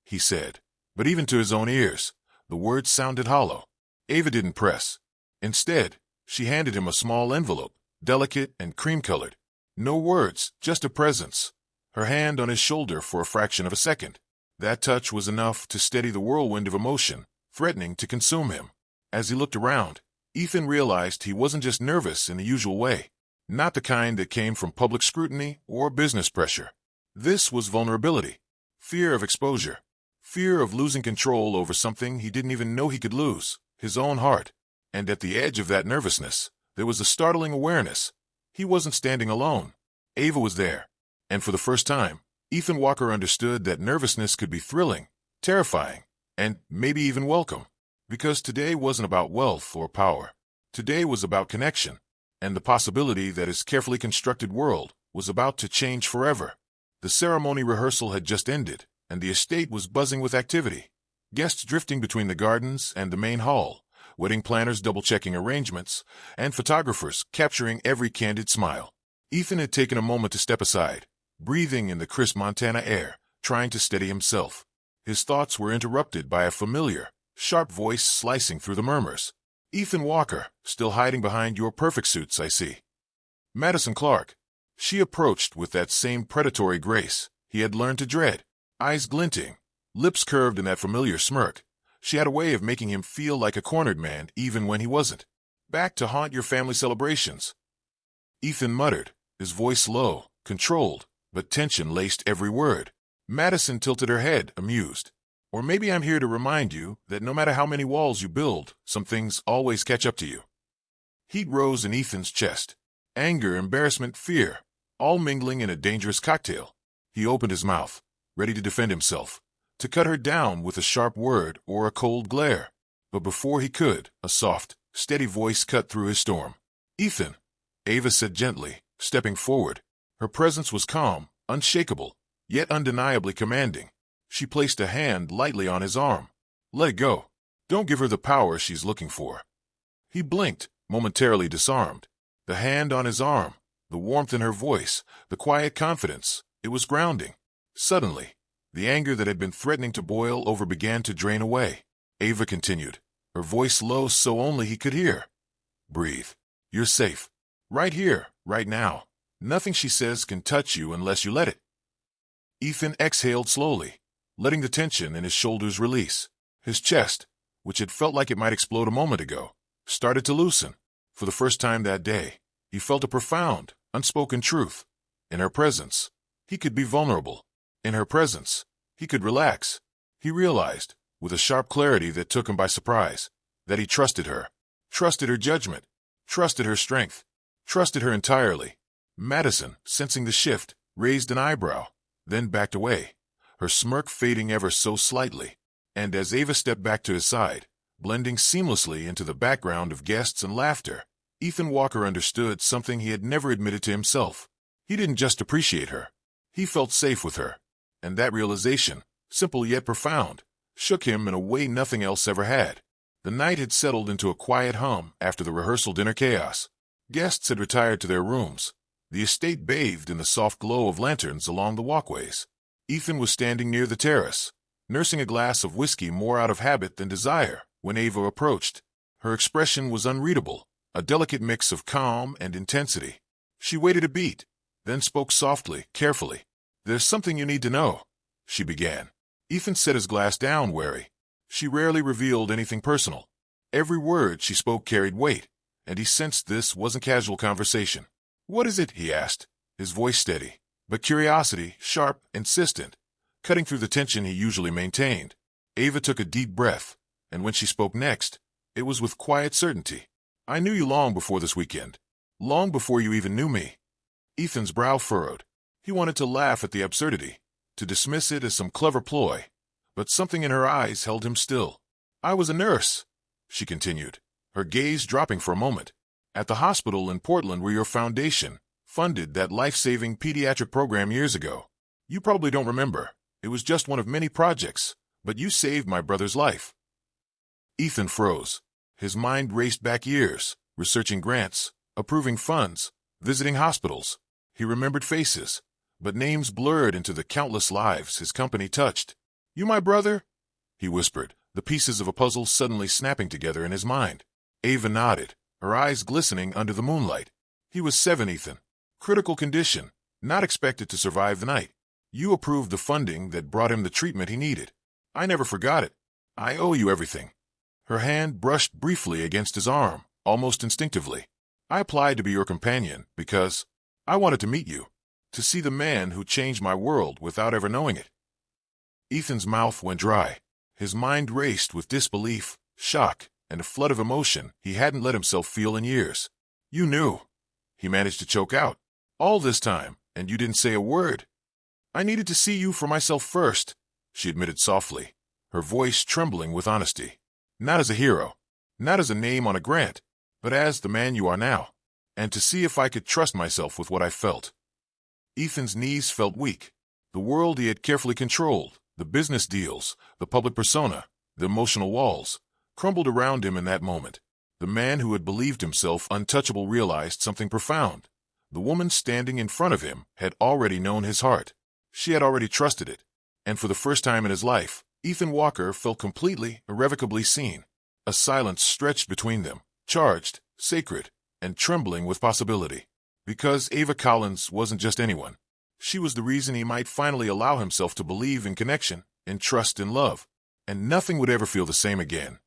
he said, but even to his own ears, the words sounded hollow. Ava didn't press. Instead, she handed him a small envelope, delicate and cream-colored. No words, just a presence. Her hand on his shoulder for a fraction of a second. That touch was enough to steady the whirlwind of emotion, threatening to consume him. As he looked around, Ethan realized he wasn't just nervous in the usual way. Not the kind that came from public scrutiny or business pressure. This was vulnerability. Fear of exposure. Fear of losing control over something he didn't even know he could lose, his own heart. And at the edge of that nervousness, there was a startling awareness. He wasn't standing alone. Ava was there. And for the first time, Ethan Walker understood that nervousness could be thrilling, terrifying, and maybe even welcome. Because today wasn't about wealth or power. Today was about connection, and the possibility that his carefully constructed world was about to change forever. The ceremony rehearsal had just ended, and the estate was buzzing with activity. Guests drifting between the gardens and the main hall, wedding planners double-checking arrangements, and photographers capturing every candid smile. Ethan had taken a moment to step aside, breathing in the crisp Montana air, trying to steady himself. His thoughts were interrupted by a familiar, sharp voice slicing through the murmurs. "Ethan Walker, still hiding behind your perfect suits, I see." Madison Clark. She approached with that same predatory grace he had learned to dread. Eyes glinting, lips curved in that familiar smirk. She had a way of making him feel like a cornered man even when he wasn't. "Back to haunt your family celebrations." Ethan muttered, his voice low, controlled, but tension laced every word. Madison tilted her head, amused. "Or maybe I'm here to remind you that no matter how many walls you build, some things always catch up to you." Heat rose in Ethan's chest. Anger, embarrassment, fear, all mingling in a dangerous cocktail. He opened his mouth, ready to defend himself, to cut her down with a sharp word or a cold glare. But before he could, a soft, steady voice cut through his storm. "Ethan," Ava said gently, stepping forward. Her presence was calm, unshakable, yet undeniably commanding. She placed a hand lightly on his arm. "Let it go. Don't give her the power she's looking for." He blinked, momentarily disarmed. The hand on his arm, the warmth in her voice, the quiet confidence, it was grounding. Suddenly, the anger that had been threatening to boil over began to drain away. Ava continued, her voice low so only he could hear. "Breathe. You're safe. Right here, right now. Nothing she says can touch you unless you let it." Ethan exhaled slowly, letting the tension in his shoulders release. His chest, which had felt like it might explode a moment ago, started to loosen. For the first time that day, he felt a profound, unspoken truth. In her presence, he could be vulnerable. In her presence, he could relax. He realized, with a sharp clarity that took him by surprise, that he trusted her judgment, trusted her strength, trusted her entirely. Madison, sensing the shift, raised an eyebrow, then backed away, her smirk fading ever so slightly. And as Ava stepped back to his side, blending seamlessly into the background of guests and laughter, Ethan Walker understood something he had never admitted to himself. He didn't just appreciate her. He felt safe with her. And that realization, simple yet profound, shook him in a way nothing else ever had. The night had settled into a quiet hum after the rehearsal dinner chaos. Guests had retired to their rooms. The estate bathed in the soft glow of lanterns along the walkways. Ethan was standing near the terrace, nursing a glass of whiskey more out of habit than desire, when Ava approached. Her expression was unreadable, a delicate mix of calm and intensity. She waited a beat, then spoke softly, carefully. "There's something you need to know," she began. Ethan set his glass down, wary. She rarely revealed anything personal. Every word she spoke carried weight, and he sensed this wasn't casual conversation. "What is it?" he asked, his voice steady, but curiosity, sharp, insistent, cutting through the tension he usually maintained. Ava took a deep breath, and when she spoke next, it was with quiet certainty. "I knew you long before this weekend. Long before you even knew me." Ethan's brow furrowed. He wanted to laugh at the absurdity, to dismiss it as some clever ploy, but something in her eyes held him still. "I was a nurse," she continued, her gaze dropping for a moment, "at the hospital in Portland where your foundation funded that life-saving pediatric program years ago. You probably don't remember. It was just one of many projects, but you saved my brother's life." Ethan froze. His mind raced back years, researching grants, approving funds, visiting hospitals. He remembered faces, but names blurred into the countless lives his company touched. "You my brother?" he whispered, the pieces of a puzzle suddenly snapping together in his mind. Ava nodded, her eyes glistening under the moonlight. "He was 7, Ethan. Critical condition, not expected to survive the night. You approved the funding that brought him the treatment he needed. I never forgot it. I owe you everything. Her hand brushed briefly against his arm, almost instinctively. I applied to be your companion because I wanted to meet you, to see the man who changed my world without ever knowing it. Ethan's mouth went dry. His mind raced with disbelief, shock, and a flood of emotion he hadn't let himself feel in years. You knew. He managed to choke out. All this time, and you didn't say a word. I needed to see you for myself first, she admitted softly, her voice trembling with honesty. Not as a hero, not as a name on a grant, but as the man you are now, and to see if I could trust myself with what I felt. Ethan's knees felt weak. The world he had carefully controlled, the business deals, the public persona, the emotional walls, crumbled around him in that moment. The man who had believed himself untouchable realized something profound. The woman standing in front of him had already known his heart. She had already trusted it. And for the first time in his life, Ethan Walker felt completely, irrevocably seen. A silence stretched between them, charged, sacred, and trembling with possibility. Because Ava Collins wasn't just anyone. She was the reason he might finally allow himself to believe in connection, in trust and love. And nothing would ever feel the same again.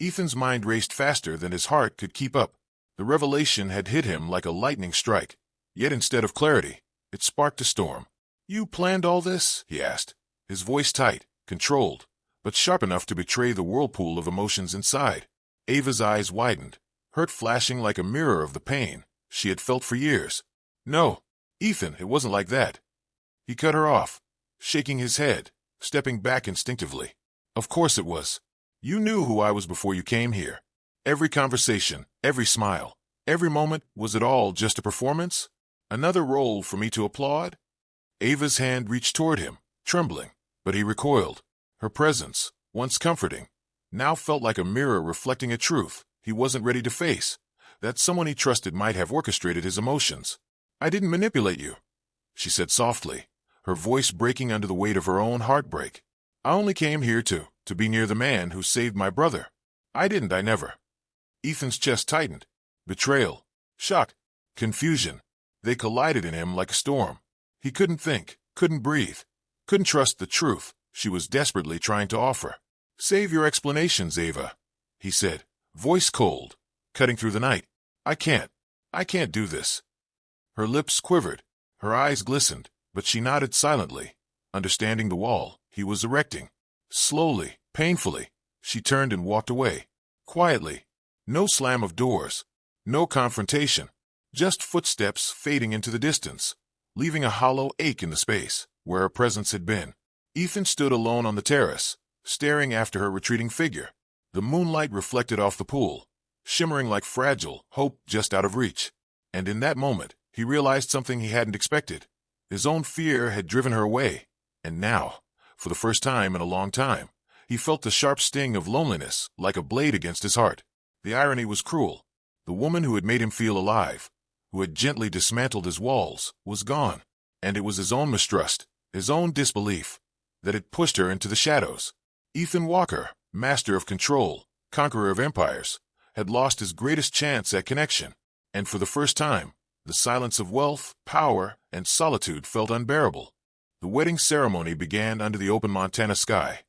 Ethan's mind raced faster than his heart could keep up. The revelation had hit him like a lightning strike. Yet instead of clarity, it sparked a storm. You planned all this? He asked, his voice tight, controlled, but sharp enough to betray the whirlpool of emotions inside. Ava's eyes widened, hurt flashing like a mirror of the pain she had felt for years. No, Ethan, it wasn't like that. He cut her off, shaking his head, stepping back instinctively. Of course it was. You knew who I was before you came here. Every conversation, every smile, every moment, was it all just a performance? Another role for me to applaud? Ava's hand reached toward him, trembling, but he recoiled. Her presence, once comforting, now felt like a mirror reflecting a truth he wasn't ready to face, that someone he trusted might have orchestrated his emotions. I didn't manipulate you, she said softly, her voice breaking under the weight of her own heartbreak. I only came here to be near the man who saved my brother. I never. Ethan's chest tightened. Betrayal, shock, confusion. They collided in him like a storm. He couldn't think, couldn't breathe, couldn't trust the truth she was desperately trying to offer. Save your explanations, Ava, he said, voice cold, cutting through the night. I can't do this. Her lips quivered, her eyes glistened, but she nodded silently, understanding the wall he was erecting. Slowly, painfully, she turned and walked away. Quietly. No slam of doors, no confrontation, just footsteps fading into the distance, leaving a hollow ache in the space where her presence had been. Ethan stood alone on the terrace, staring after her retreating figure. The moonlight reflected off the pool, shimmering like fragile hope just out of reach. And in that moment, he realized something he hadn't expected. His own fear had driven her away, and now, for the first time in a long time, he felt the sharp sting of loneliness like a blade against his heart. The irony was cruel. The woman who had made him feel alive, who had gently dismantled his walls, was gone. And it was his own mistrust, his own disbelief, that had pushed her into the shadows. Ethan Walker, master of control, conqueror of empires, had lost his greatest chance at connection. And for the first time, the silence of wealth, power, and solitude felt unbearable. The wedding ceremony began under the open Montana sky,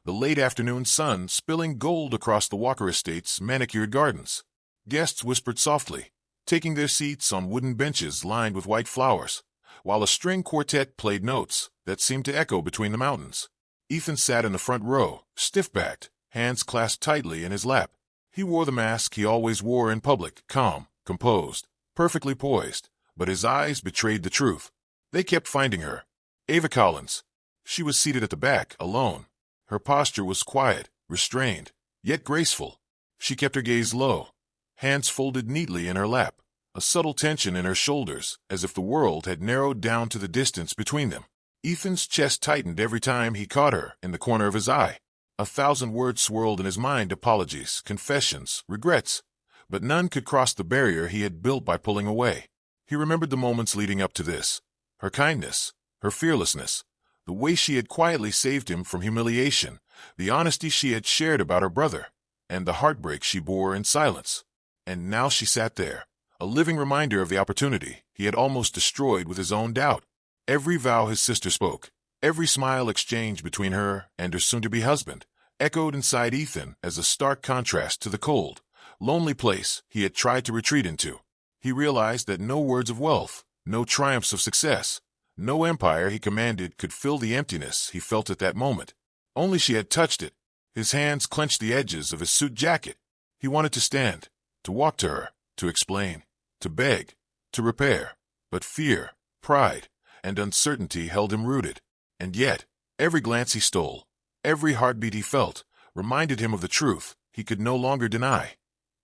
the late afternoon sun spilling gold across the Walker estate's manicured gardens. Guests whispered softly, taking their seats on wooden benches lined with white flowers, while a string quartet played notes that seemed to echo between the mountains. Ethan sat in the front row, stiff-backed, hands clasped tightly in his lap. He wore the mask he always wore in public, calm, composed, perfectly poised, but his eyes betrayed the truth. They kept finding her. Ava Collins. She was seated at the back, alone. Her posture was quiet, restrained, yet graceful. She kept her gaze low, hands folded neatly in her lap, a subtle tension in her shoulders, as if the world had narrowed down to the distance between them. Ethan's chest tightened every time he caught her in the corner of his eye. 1,000 words swirled in his mind, apologies, confessions, regrets, but none could cross the barrier he had built by pulling away. He remembered the moments leading up to this, her kindness, her fearlessness, the way she had quietly saved him from humiliation, the honesty she had shared about her brother, and the heartbreak she bore in silence. And now she sat there, a living reminder of the opportunity he had almost destroyed with his own doubt. Every vow his sister spoke, every smile exchanged between her and her soon-to-be husband, echoed inside Ethan as a stark contrast to the cold, lonely place he had tried to retreat into. He realized that no words of wealth, no triumphs of success, no empire he commanded could fill the emptiness he felt at that moment. Only she had touched it. His hands clenched the edges of his suit jacket. He wanted to stand, to walk to her, to explain, to beg, to repair. But fear, pride, and uncertainty held him rooted. And yet, every glance he stole, every heartbeat he felt, reminded him of the truth he could no longer deny.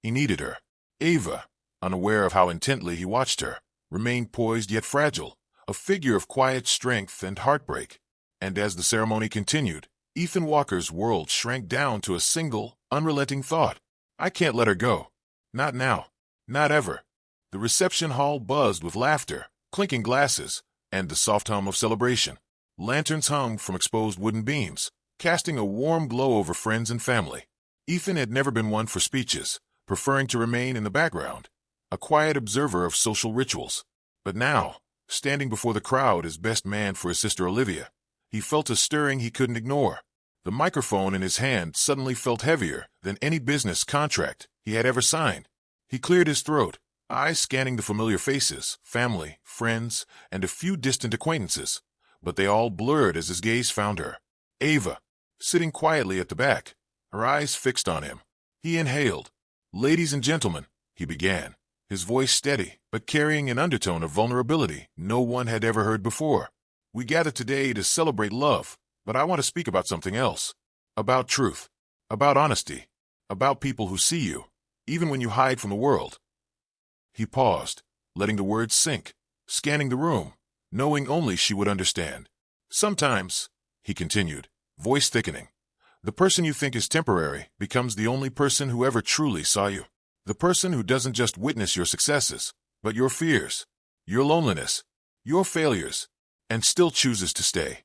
He needed her. Ava, unaware of how intently he watched her, remained poised yet fragile, a figure of quiet strength and heartbreak. And as the ceremony continued, Ethan Walker's world shrank down to a single, unrelenting thought. I can't let her go. Not now. Not ever. The reception hall buzzed with laughter, clinking glasses, and the soft hum of celebration. Lanterns hung from exposed wooden beams, casting a warm glow over friends and family. Ethan had never been one for speeches, preferring to remain in the background, a quiet observer of social rituals. But now, standing before the crowd as best man for his sister Olivia, he felt a stirring he couldn't ignore. The microphone in his hand suddenly felt heavier than any business contract he had ever signed. He cleared his throat, eyes scanning the familiar faces, family, friends, and a few distant acquaintances. But they all blurred as his gaze found her. Ava, sitting quietly at the back, her eyes fixed on him. He inhaled. "Ladies and gentlemen," he began, his voice steady, but carrying an undertone of vulnerability no one had ever heard before. "We gather today to celebrate love, but I want to speak about something else. About truth. About honesty. About people who see you, even when you hide from the world." He paused, letting the words sink, scanning the room, knowing only she would understand. "Sometimes," he continued, voice thickening, "the person you think is temporary becomes the only person who ever truly saw you. The person who doesn't just witness your successes, but your fears, your loneliness, your failures, and still chooses to stay."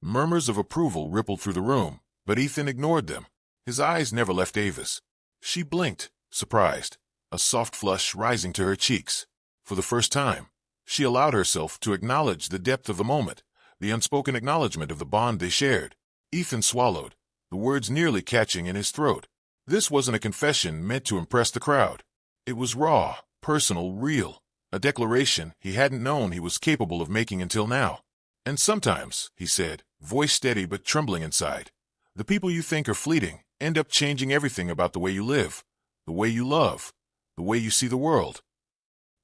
Murmurs of approval rippled through the room, but Ethan ignored them. His eyes never left Ava's. She blinked, surprised, a soft flush rising to her cheeks. For the first time, she allowed herself to acknowledge the depth of the moment, the unspoken acknowledgement of the bond they shared. Ethan swallowed, the words nearly catching in his throat. This wasn't a confession meant to impress the crowd. It was raw, personal, real, a declaration he hadn't known he was capable of making until now. "And sometimes," he said, voice steady but trembling inside, "the people you think are fleeting end up changing everything about the way you live, the way you love, the way you see the world."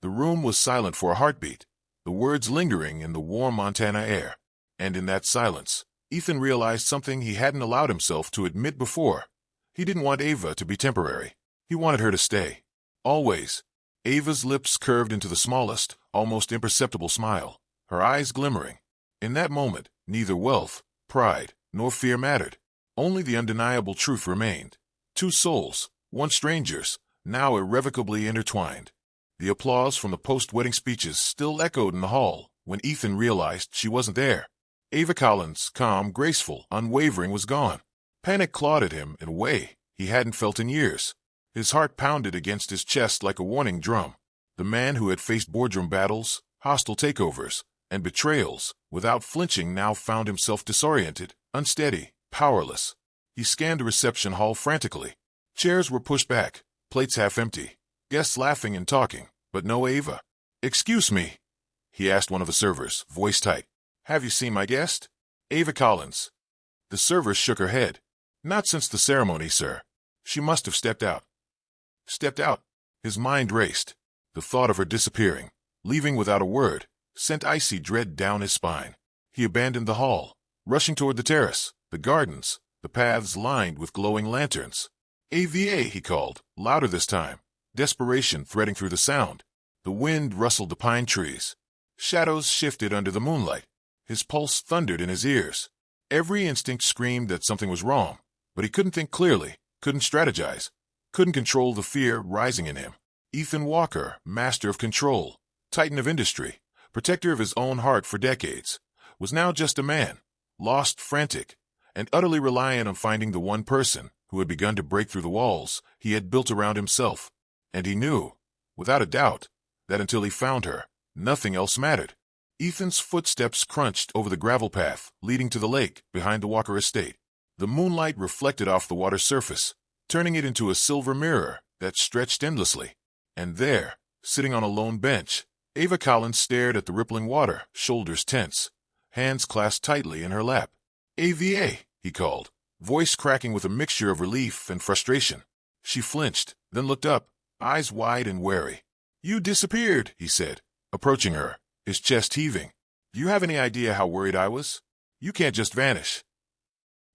The room was silent for a heartbeat, the words lingering in the warm Montana air. And in that silence, Ethan realized something he hadn't allowed himself to admit before. He didn't want Ava to be temporary. He wanted her to stay. Always. Ava's lips curved into the smallest, almost imperceptible smile, her eyes glimmering. In that moment, neither wealth, pride, nor fear mattered. Only the undeniable truth remained. Two souls, once strangers, now irrevocably intertwined. The applause from the post-wedding speeches still echoed in the hall when Ethan realized she wasn't there. Ava Collins, calm, graceful, unwavering, was gone. Panic clawed at him in a way he hadn't felt in years. His heart pounded against his chest like a warning drum. The man who had faced boardroom battles, hostile takeovers, and betrayals without flinching now found himself disoriented, unsteady, powerless. He scanned the reception hall frantically. Chairs were pushed back, plates half empty, guests laughing and talking, but no Ava. "Excuse me," he asked one of the servers, voice tight. "Have you seen my guest?" "Ava Collins." The server shook her head. "Not since the ceremony, sir. She must have stepped out." Stepped out? His mind raced. The thought of her disappearing, leaving without a word, sent icy dread down his spine. He abandoned the hall, rushing toward the terrace, the gardens, the paths lined with glowing lanterns. "AVA," he called, louder this time, desperation threading through the sound. The wind rustled the pine trees. Shadows shifted under the moonlight. His pulse thundered in his ears. Every instinct screamed that something was wrong, but he couldn't think clearly, couldn't strategize, couldn't control the fear rising in him. Ethan Walker, master of control, titan of industry, protector of his own heart for decades, was now just a man, lost, frantic, and utterly reliant on finding the one person who had begun to break through the walls he had built around himself. And he knew, without a doubt, that until he found her, Nothing else mattered. Ethan's footsteps crunched over the gravel path leading to the lake behind the Walker estate. The moonlight reflected off the water's surface, turning it into a silver mirror that stretched endlessly. And there, sitting on a lone bench, Ava Collins stared at the rippling water, shoulders tense, hands clasped tightly in her lap. "AVA," he called, voice cracking with a mixture of relief and frustration. She flinched, then looked up, eyes wide and wary. "You disappeared," he said, approaching her, his chest heaving. "Do you have any idea how worried I was? You can't just vanish."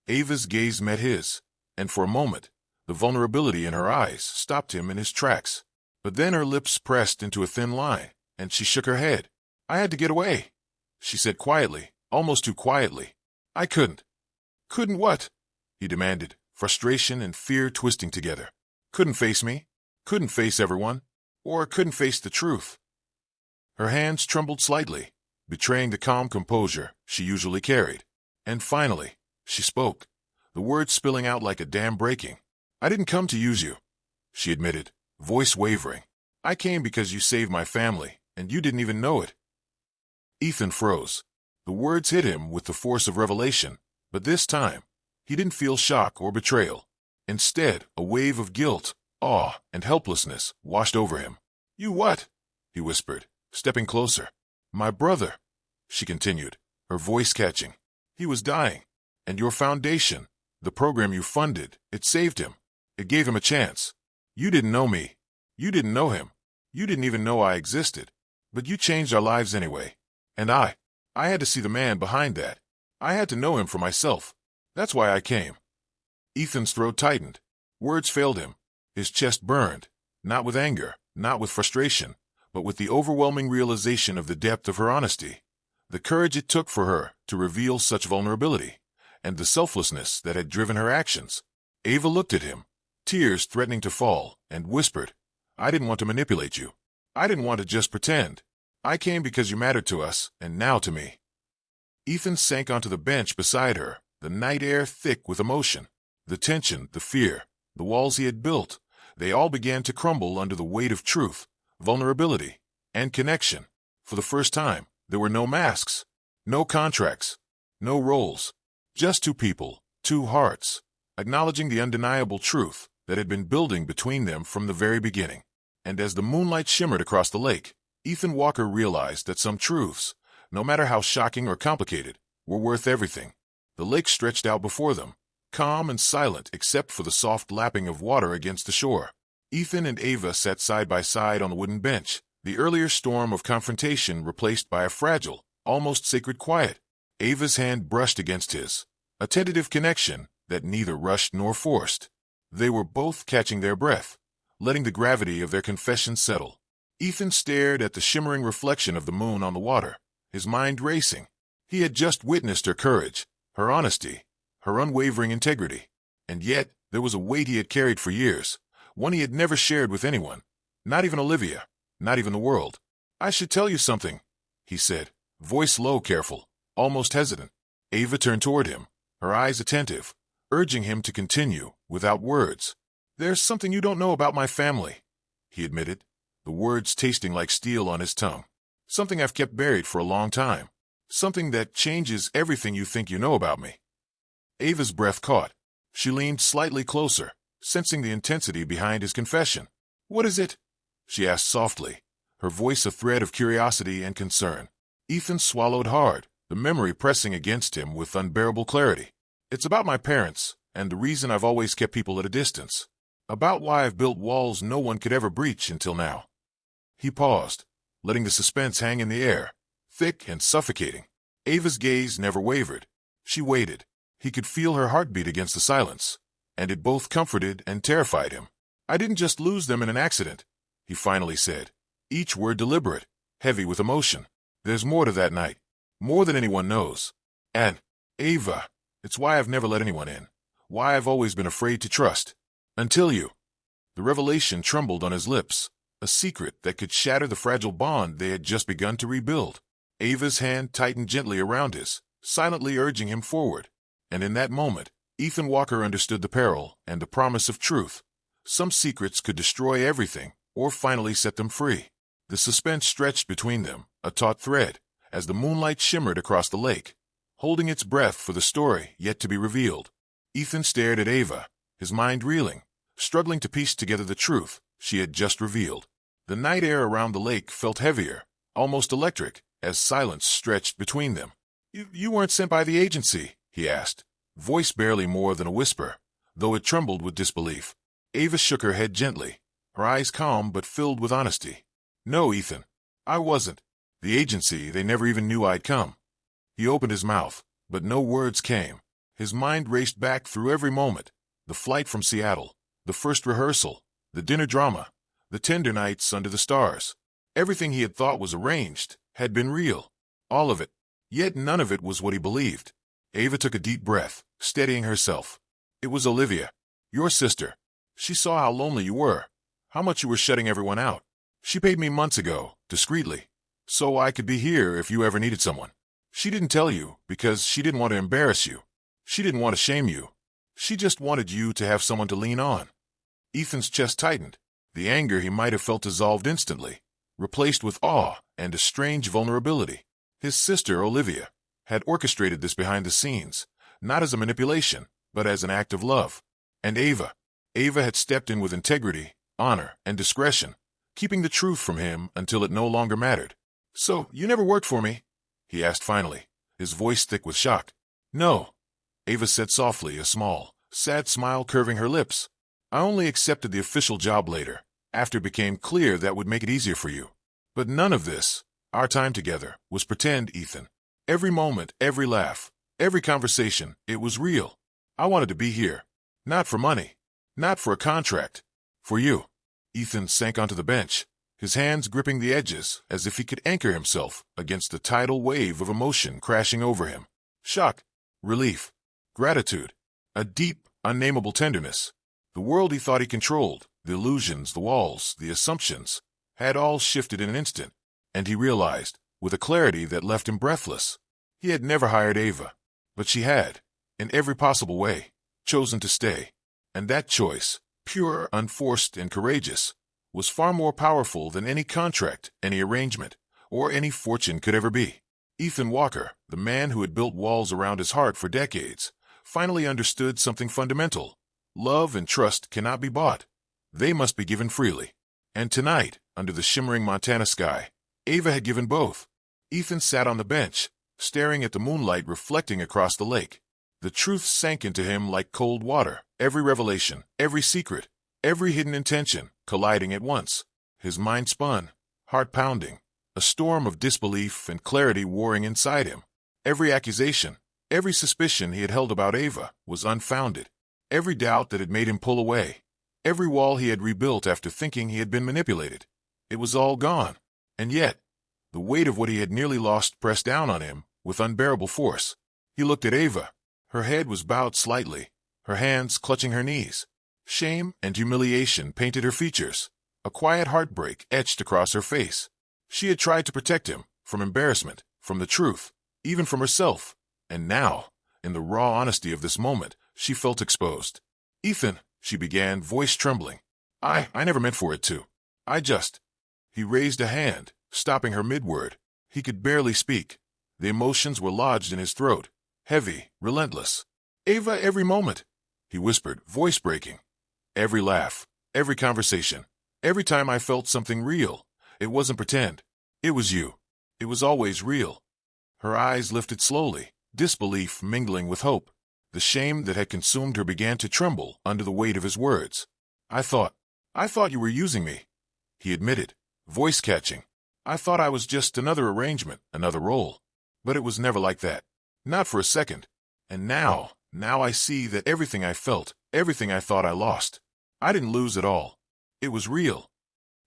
Ava's gaze met his, and for a moment, the vulnerability in her eyes stopped him in his tracks. But then her lips pressed into a thin line, and she shook her head. "I had to get away," she said quietly, almost too quietly. "I couldn't." "Couldn't what?" he demanded, frustration and fear twisting together. "Couldn't face me, couldn't face everyone, or couldn't face the truth." Her hands trembled slightly, betraying the calm composure she usually carried. And finally, she spoke, the words spilling out like a dam breaking. "I didn't come to use you," she admitted, voice wavering. "I came because you saved my family, and you didn't even know it." Ethan froze. The words hit him with the force of revelation, but this time, he didn't feel shock or betrayal. Instead, a wave of guilt, awe, and helplessness washed over him. "You what?" he whispered, stepping closer. "My brother," she continued, her voice catching. "He was dying, and your foundation, the program you funded, it saved him. It gave him a chance. You didn't know me. You didn't know him. You didn't even know I existed. But you changed our lives anyway. And I had to see the man behind that. I had to know him for myself. That's why I came." Ethan's throat tightened. Words failed him. His chest burned, not with anger, not with frustration, but with the overwhelming realization of the depth of her honesty, the courage it took for her to reveal such vulnerability, and the selflessness that had driven her actions. Ava looked at him, tears threatening to fall, and whispered, "I didn't want to manipulate you. I didn't want to just pretend. I came because you mattered to us, and now to me." Ethan sank onto the bench beside her, the night air thick with emotion. The tension, the fear, the walls he had built, they all began to crumble under the weight of truth, vulnerability, and connection. For the first time, there were no masks, no contracts, no roles, just two people, two hearts, acknowledging the undeniable truth that had been building between them from the very beginning. And as the moonlight shimmered across the lake, Ethan Walker realized that some truths, no matter how shocking or complicated, were worth everything. The lake stretched out before them, calm and silent except for the soft lapping of water against the shore. Ethan and Ava sat side by side on the wooden bench, the earlier storm of confrontation replaced by a fragile, almost sacred quiet. Ava's hand brushed against his, a tentative connection that neither rushed nor forced. They were both catching their breath, letting the gravity of their confession settle. Ethan stared at the shimmering reflection of the moon on the water, his mind racing. He had just witnessed her courage, her honesty, her unwavering integrity. And yet, there was a weight he had carried for years, one he had never shared with anyone, not even Olivia, not even the world. "I should tell you something," he said, voice low, careful, almost hesitant. Ava turned toward him, her eyes attentive, urging him to continue, without words. "There's something you don't know about my family," he admitted, the words tasting like steel on his tongue. "Something I've kept buried for a long time. Something that changes everything you think you know about me." Ava's breath caught. She leaned slightly closer, sensing the intensity behind his confession. "What is it?" she asked softly, her voice a thread of curiosity and concern. Ethan swallowed hard, the memory pressing against him with unbearable clarity. "It's about my parents, and the reason I've always kept people at a distance. About why I've built walls no one could ever breach until now." He paused, letting the suspense hang in the air, thick and suffocating. Ava's gaze never wavered. She waited. He could feel her heartbeat against the silence, and it both comforted and terrified him. "I didn't just lose them in an accident," he finally said, each word deliberate, heavy with emotion. "There's more to that night, more than anyone knows. And, Ava, it's why I've never let anyone in, why I've always been afraid to trust. Until you." The revelation trembled on his lips, a secret that could shatter the fragile bond they had just begun to rebuild. Ava's hand tightened gently around his, silently urging him forward. And in that moment, Ethan Walker understood the peril and the promise of truth. Some secrets could destroy everything, or finally set them free. The suspense stretched between them, a taut thread, as the moonlight shimmered across the lake, holding its breath for the story yet to be revealed. Ethan stared at Ava, his mind reeling, struggling to piece together the truth she had just revealed. The night air around the lake felt heavier, almost electric, as silence stretched between them. You weren't sent by the agency?" he asked, voice barely more than a whisper, though it trembled with disbelief. Ava shook her head gently, her eyes calm but filled with honesty. "No, Ethan. I wasn't. The agency, they never even knew I'd come." He opened his mouth, but no words came. His mind raced back through every moment: the flight from Seattle, the first rehearsal, the dinner drama, the tender nights under the stars. Everything he had thought was arranged had been real. All of it. Yet none of it was what he believed. Ava took a deep breath, steadying herself. "It was Olivia, your sister. She saw how lonely you were, how much you were shutting everyone out. She paid me months ago, discreetly, so I could be here if you ever needed someone. She didn't tell you because she didn't want to embarrass you. She didn't want to shame you. She just wanted you to have someone to lean on." Ethan's chest tightened. The anger he might have felt dissolved instantly, replaced with awe and a strange vulnerability. His sister, Olivia, had orchestrated this behind the scenes, not as a manipulation, but as an act of love. And Ava had stepped in with integrity, honor, and discretion, keeping the truth from him until it no longer mattered. "So, you never worked for me?" he asked finally, his voice thick with shock. "No," Ava said softly, a small, sad smile curving her lips. "I only accepted the official job later, after it became clear that would make it easier for you. But none of this, our time together, was pretend, Ethan. Every moment, every laugh, every conversation, it was real. I wanted to be here. Not for money. Not for a contract. For you." Ethan sank onto the bench, his hands gripping the edges as if he could anchor himself against the tidal wave of emotion crashing over him. Shock, relief, gratitude, a deep, unnameable tenderness. The world he thought he controlled, the illusions, the walls, the assumptions, had all shifted in an instant, and he realized, with a clarity that left him breathless, he had never hired Ava, but she had, in every possible way, chosen to stay. And that choice, pure, unforced, and courageous, was far more powerful than any contract, any arrangement, or any fortune could ever be. Ethan Walker, the man who had built walls around his heart for decades, finally understood something fundamental. Love and trust cannot be bought. They must be given freely. And tonight, under the shimmering Montana sky, Ava had given both. Ethan sat on the bench, staring at the moonlight reflecting across the lake. The truth sank into him like cold water, every revelation, every secret, every hidden intention colliding at once. His mind spun, heart pounding, a storm of disbelief and clarity warring inside him. Every accusation, every suspicion he had held about Ava was unfounded. Every doubt that had made him pull away, every wall he had rebuilt after thinking he had been manipulated, it was all gone. And yet, the weight of what he had nearly lost pressed down on him with unbearable force. He looked at Ava. Her head was bowed slightly, her hands clutching her knees. Shame and humiliation painted her features. A quiet heartbreak etched across her face. She had tried to protect him from embarrassment, from the truth, even from herself. And now, in the raw honesty of this moment, she felt exposed. "Ethan," she began, voice trembling. I never meant for it to. I just—" He raised a hand, stopping her mid-word. He could barely speak. The emotions were lodged in his throat, heavy, relentless. "Ava, every moment," he whispered, voice breaking. "Every laugh, every conversation, every time I felt something real. It wasn't pretend. It was you. It was always real." Her eyes lifted slowly, disbelief mingling with hope. The shame that had consumed her began to tremble under the weight of his words. I thought you were using me," he admitted, voice catching. "I thought I was just another arrangement, another role. But it was never like that. Not for a second. And now I see that everything I felt, everything I thought I lost, I didn't lose at all. It was real."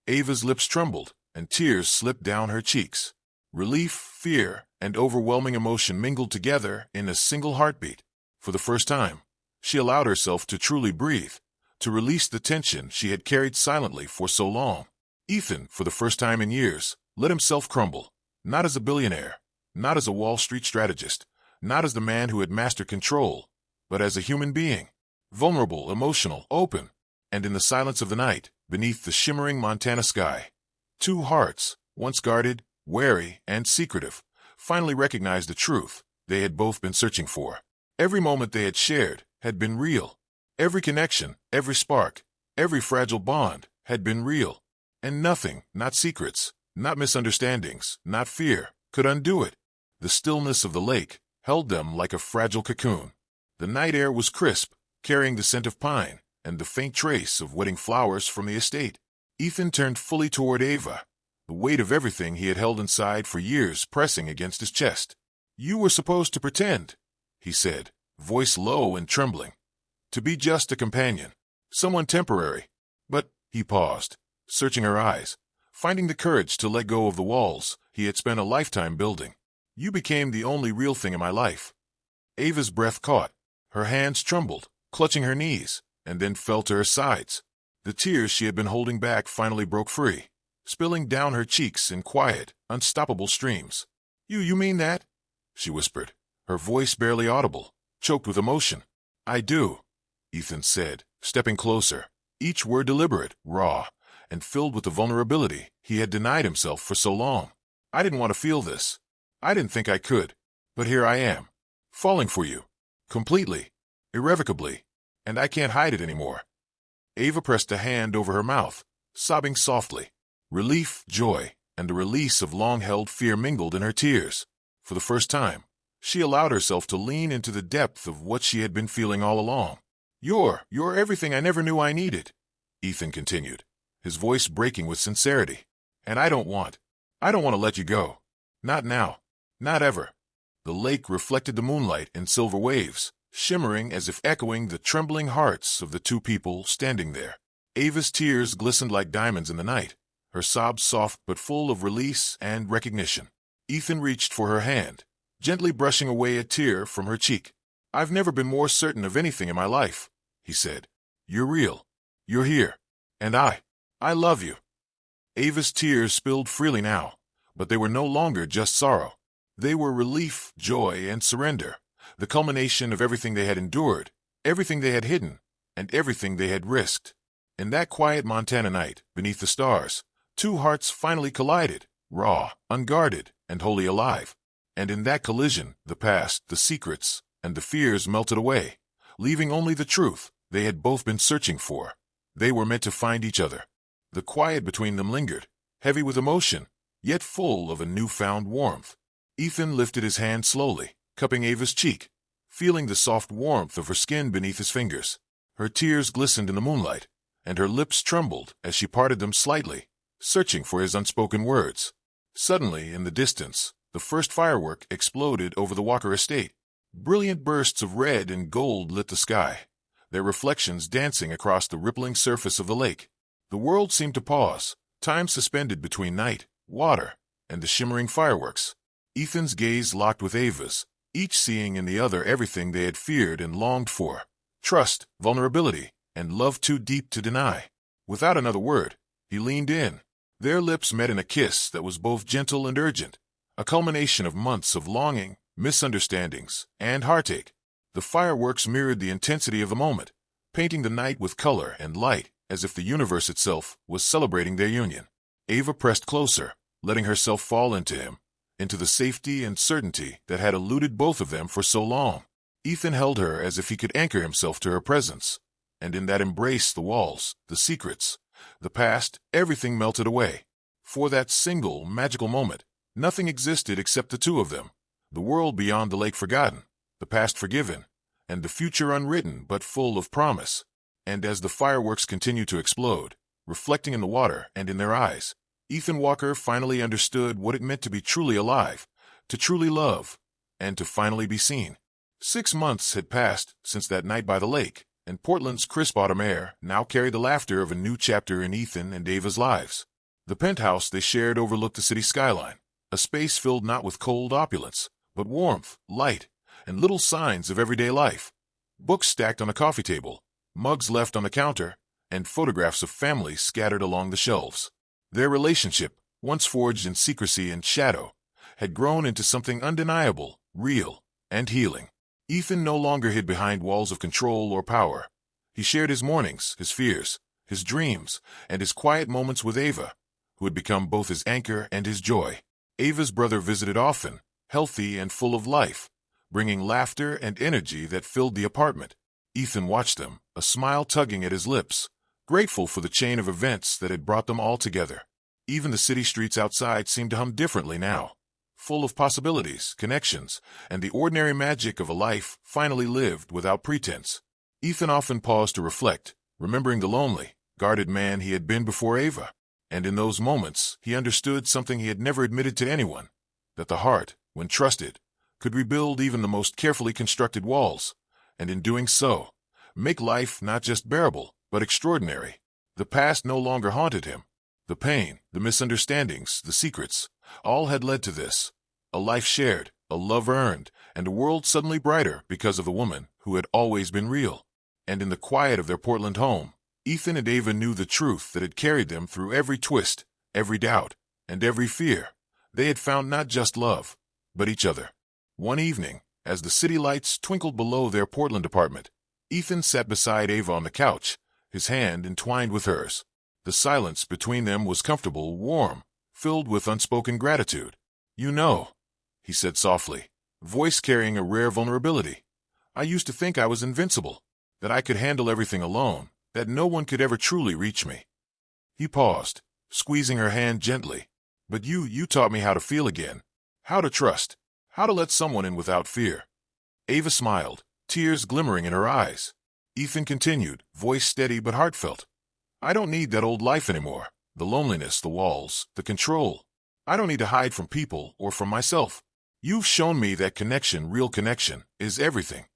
Ava's lips trembled, and tears slipped down her cheeks. Relief, fear, and overwhelming emotion mingled together in a single heartbeat. For the first time, she allowed herself to truly breathe, to release the tension she had carried silently for so long. Ethan, for the first time in years, let himself crumble, not as a billionaire, not as a Wall Street strategist, not as the man who had mastered control, but as a human being, vulnerable, emotional, open. And in the silence of the night, beneath the shimmering Montana sky, Two hearts, once guarded, wary, and secretive, finally recognized the truth they had both been searching for. Every moment they had shared had been real. Every connection, every spark, every fragile bond had been real. And nothing, not secrets, not misunderstandings, not fear, could undo it. The stillness of the lake held them like a fragile cocoon. The night air was crisp, carrying the scent of pine and the faint trace of wedding flowers from the estate. Ethan turned fully toward Ava, the weight of everything he had held inside for years pressing against his chest. "You were supposed to pretend," he said, voice low and trembling. "To be just a companion, someone temporary." But he paused, searching her eyes, finding the courage to let go of the walls he had spent a lifetime building. "You became the only real thing in my life." Ava's breath caught. Her hands trembled, clutching her knees, and then fell to her sides. The tears she had been holding back finally broke free, spilling down her cheeks in quiet, unstoppable streams. You mean that?" she whispered, her voice barely audible, choked with emotion. "I do," Ethan said, stepping closer, each word deliberate, raw, and filled with the vulnerability he had denied himself for so long. "I didn't want to feel this. I didn't think I could. But here I am, falling for you. Completely. Irrevocably. And I can't hide it anymore." Ava pressed a hand over her mouth, sobbing softly. Relief, joy, and the release of long-held fear mingled in her tears. For the first time, she allowed herself to lean into the depth of what she had been feeling all along. You're everything I never knew I needed," Ethan continued, his voice breaking with sincerity. "And I don't want to let you go. Not now. Not ever." The lake reflected the moonlight in silver waves, shimmering as if echoing the trembling hearts of the two people standing there. Ava's tears glistened like diamonds in the night, her sobs soft but full of release and recognition. Ethan reached for her hand, gently brushing away a tear from her cheek. "I've never been more certain of anything in my life," he said. "You're real. You're here. And I love you." Ava's tears spilled freely now, but they were no longer just sorrow. They were relief, joy, and surrender, the culmination of everything they had endured, everything they had hidden, and everything they had risked. In that quiet Montana night, beneath the stars, two hearts finally collided, raw, unguarded, and wholly alive. And in that collision, the past, the secrets, and the fears melted away, leaving only the truth they had both been searching for. They were meant to find each other. The quiet between them lingered, heavy with emotion, yet full of a newfound warmth. Ethan lifted his hand slowly, cupping Ava's cheek, feeling the soft warmth of her skin beneath his fingers. Her tears glistened in the moonlight, and her lips trembled as she parted them slightly, searching for his unspoken words. Suddenly, in the distance, the first firework exploded over the Walker estate. Brilliant bursts of red and gold lit the sky, their reflections dancing across the rippling surface of the lake. The world seemed to pause, time suspended between night, water, and the shimmering fireworks. Ethan's gaze locked with Ava's, each seeing in the other everything they had feared and longed for. Trust, vulnerability, and love too deep to deny. Without another word, he leaned in. Their lips met in a kiss that was both gentle and urgent, a culmination of months of longing, misunderstandings, and heartache. The fireworks mirrored the intensity of the moment, painting the night with color and light as if the universe itself was celebrating their union. Ava pressed closer, letting herself fall into him, into the safety and certainty that had eluded both of them for so long. Ethan held her as if he could anchor himself to her presence, and in that embrace the walls, the secrets, the past, everything melted away. For that single, magical moment, nothing existed except the two of them, the world beyond the lake forgotten, the past forgiven, and the future unwritten but full of promise. And as the fireworks continued to explode, reflecting in the water and in their eyes, Ethan Walker finally understood what it meant to be truly alive, to truly love, and to finally be seen. 6 months had passed since that night by the lake, and Portland's crisp autumn air now carried the laughter of a new chapter in Ethan and Ava's lives. The penthouse they shared overlooked the city skyline, a space filled not with cold opulence, but warmth, light, and little signs of everyday life. Books stacked on a coffee table, mugs left on the counter, and photographs of families scattered along the shelves. Their relationship, once forged in secrecy and shadow, had grown into something undeniable, real, and healing. Ethan no longer hid behind walls of control or power. He shared his mornings, his fears, his dreams, and his quiet moments with Ava, who had become both his anchor and his joy. Ava's brother visited often, healthy and full of life, bringing laughter and energy that filled the apartment. Ethan watched them, a smile tugging at his lips, grateful for the chain of events that had brought them all together. Even the city streets outside seemed to hum differently now, full of possibilities, connections, and the ordinary magic of a life finally lived without pretense. Ethan often paused to reflect, remembering the lonely, guarded man he had been before Ava. And in those moments, he understood something he had never admitted to anyone, that the heart, when trusted, could rebuild even the most carefully constructed walls, and in doing so, make life not just bearable, but extraordinary. The past no longer haunted him. The pain, the misunderstandings, the secrets, all had led to this. A life shared, a love earned, and a world suddenly brighter because of the woman who had always been real. And in the quiet of their Portland home, Ethan and Ava knew the truth that had carried them through every twist, every doubt, and every fear. They had found not just love, but each other. One evening, as the city lights twinkled below their Portland apartment, Ethan sat beside Ava on the couch, his hand entwined with hers. The silence between them was comfortable, warm, filled with unspoken gratitude. "You know," he said softly, voice carrying a rare vulnerability, "I used to think I was invincible, that I could handle everything alone, that no one could ever truly reach me." He paused, squeezing her hand gently. "But you taught me how to feel again, how to trust, how to let someone in without fear." Ava smiled, tears glimmering in her eyes. Ethan continued, voice steady but heartfelt. "I don't need that old life anymore, the loneliness, the walls, the control. I don't need to hide from people or from myself. You've shown me that connection, real connection, is everything."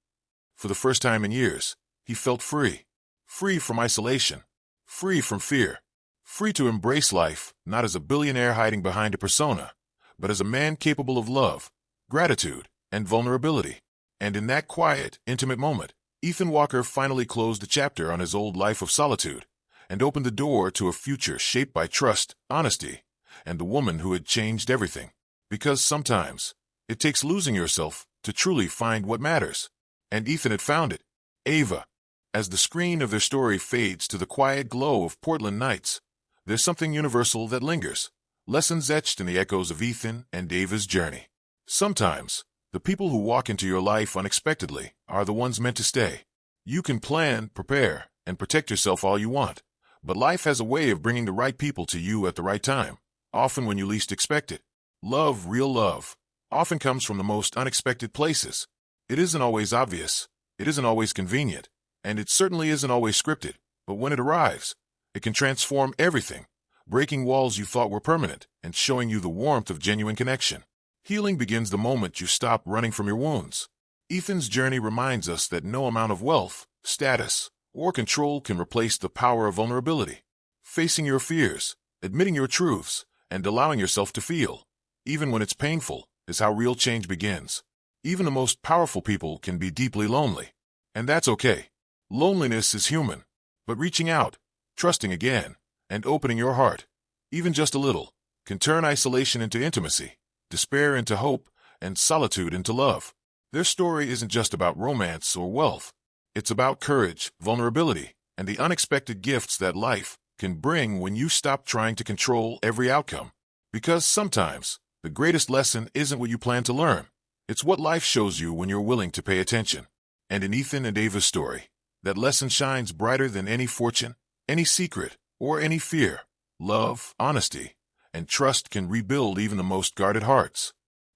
For the first time in years, he felt free. Free from isolation. Free from fear. Free to embrace life, not as a billionaire hiding behind a persona, but as a man capable of love, gratitude, and vulnerability. And in that quiet, intimate moment, Ethan Walker finally closed the chapter on his old life of solitude and opened the door to a future shaped by trust, honesty, and the woman who had changed everything. Because sometimes, it takes losing yourself to truly find what matters. And Ethan had found it. Ava. As the screen of their story fades to the quiet glow of Portland nights, there's something universal that lingers, lessons etched in the echoes of Ethan and Ava's journey. Sometimes, the people who walk into your life unexpectedly are the ones meant to stay. You can plan, prepare, and protect yourself all you want, but life has a way of bringing the right people to you at the right time, often when you least expect it. Love, real love, often comes from the most unexpected places. It isn't always obvious, it isn't always convenient, and it certainly isn't always scripted, but when it arrives, it can transform everything, breaking walls you thought were permanent and showing you the warmth of genuine connection. Healing begins the moment you stop running from your wounds. Ethan's journey reminds us that no amount of wealth, status, or control can replace the power of vulnerability. Facing your fears, admitting your truths, and allowing yourself to feel, even when it's painful, is how real change begins. Even the most powerful people can be deeply lonely, and that's okay. Loneliness is human, but reaching out, trusting again, and opening your heart, even just a little, can turn isolation into intimacy, despair into hope, and solitude into love. Their story isn't just about romance or wealth. It's about courage, vulnerability, and the unexpected gifts that life can bring when you stop trying to control every outcome. Because sometimes, the greatest lesson isn't what you plan to learn. It's what life shows you when you're willing to pay attention. And in Ethan and Ava's story, that lesson shines brighter than any fortune, any secret, or any fear. Love, honesty, and trust can rebuild even the most guarded hearts.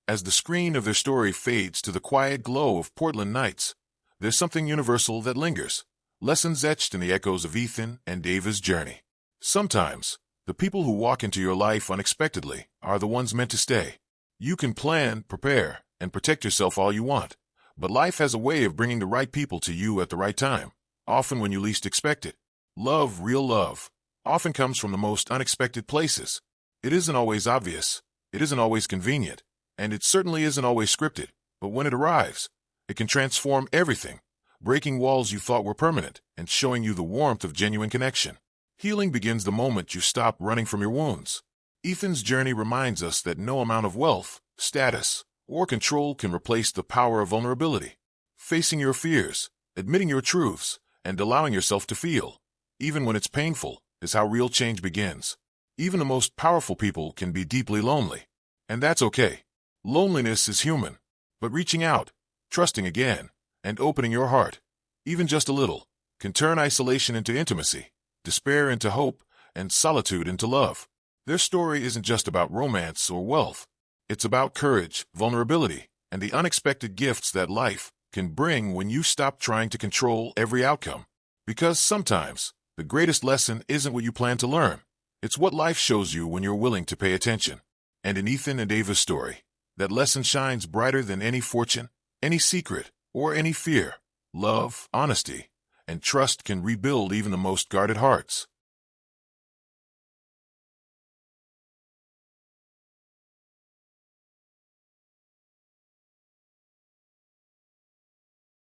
As the screen of their story fades to the quiet glow of Portland nights, there's something universal that lingers, lessons etched in the echoes of Ethan and Ava's journey. Sometimes, the people who walk into your life unexpectedly are the ones meant to stay. You can plan, prepare, and protect yourself all you want, but life has a way of bringing the right people to you at the right time, often when you least expect it. Love, real love, often comes from the most unexpected places. It isn't always obvious, it isn't always convenient, and it certainly isn't always scripted, but when it arrives, it can transform everything, breaking walls you thought were permanent and showing you the warmth of genuine connection. Healing begins the moment you stop running from your wounds. Ethan's journey reminds us that no amount of wealth, status, or control can replace the power of vulnerability. Facing your fears, admitting your truths, and allowing yourself to feel, even when it's painful, is how real change begins. Even the most powerful people can be deeply lonely. And that's okay. Loneliness is human. But reaching out, trusting again, and opening your heart, even just a little, can turn isolation into intimacy, despair into hope, and solitude into love. Their story isn't just about romance or wealth. It's about courage, vulnerability, and the unexpected gifts that life can bring when you stop trying to control every outcome. Because sometimes, the greatest lesson isn't what you plan to learn. It's what life shows you when you're willing to pay attention. And in Ethan and Ava's story, that lesson shines brighter than any fortune, any secret, or any fear. Love, honesty, and trust can rebuild even the most guarded hearts.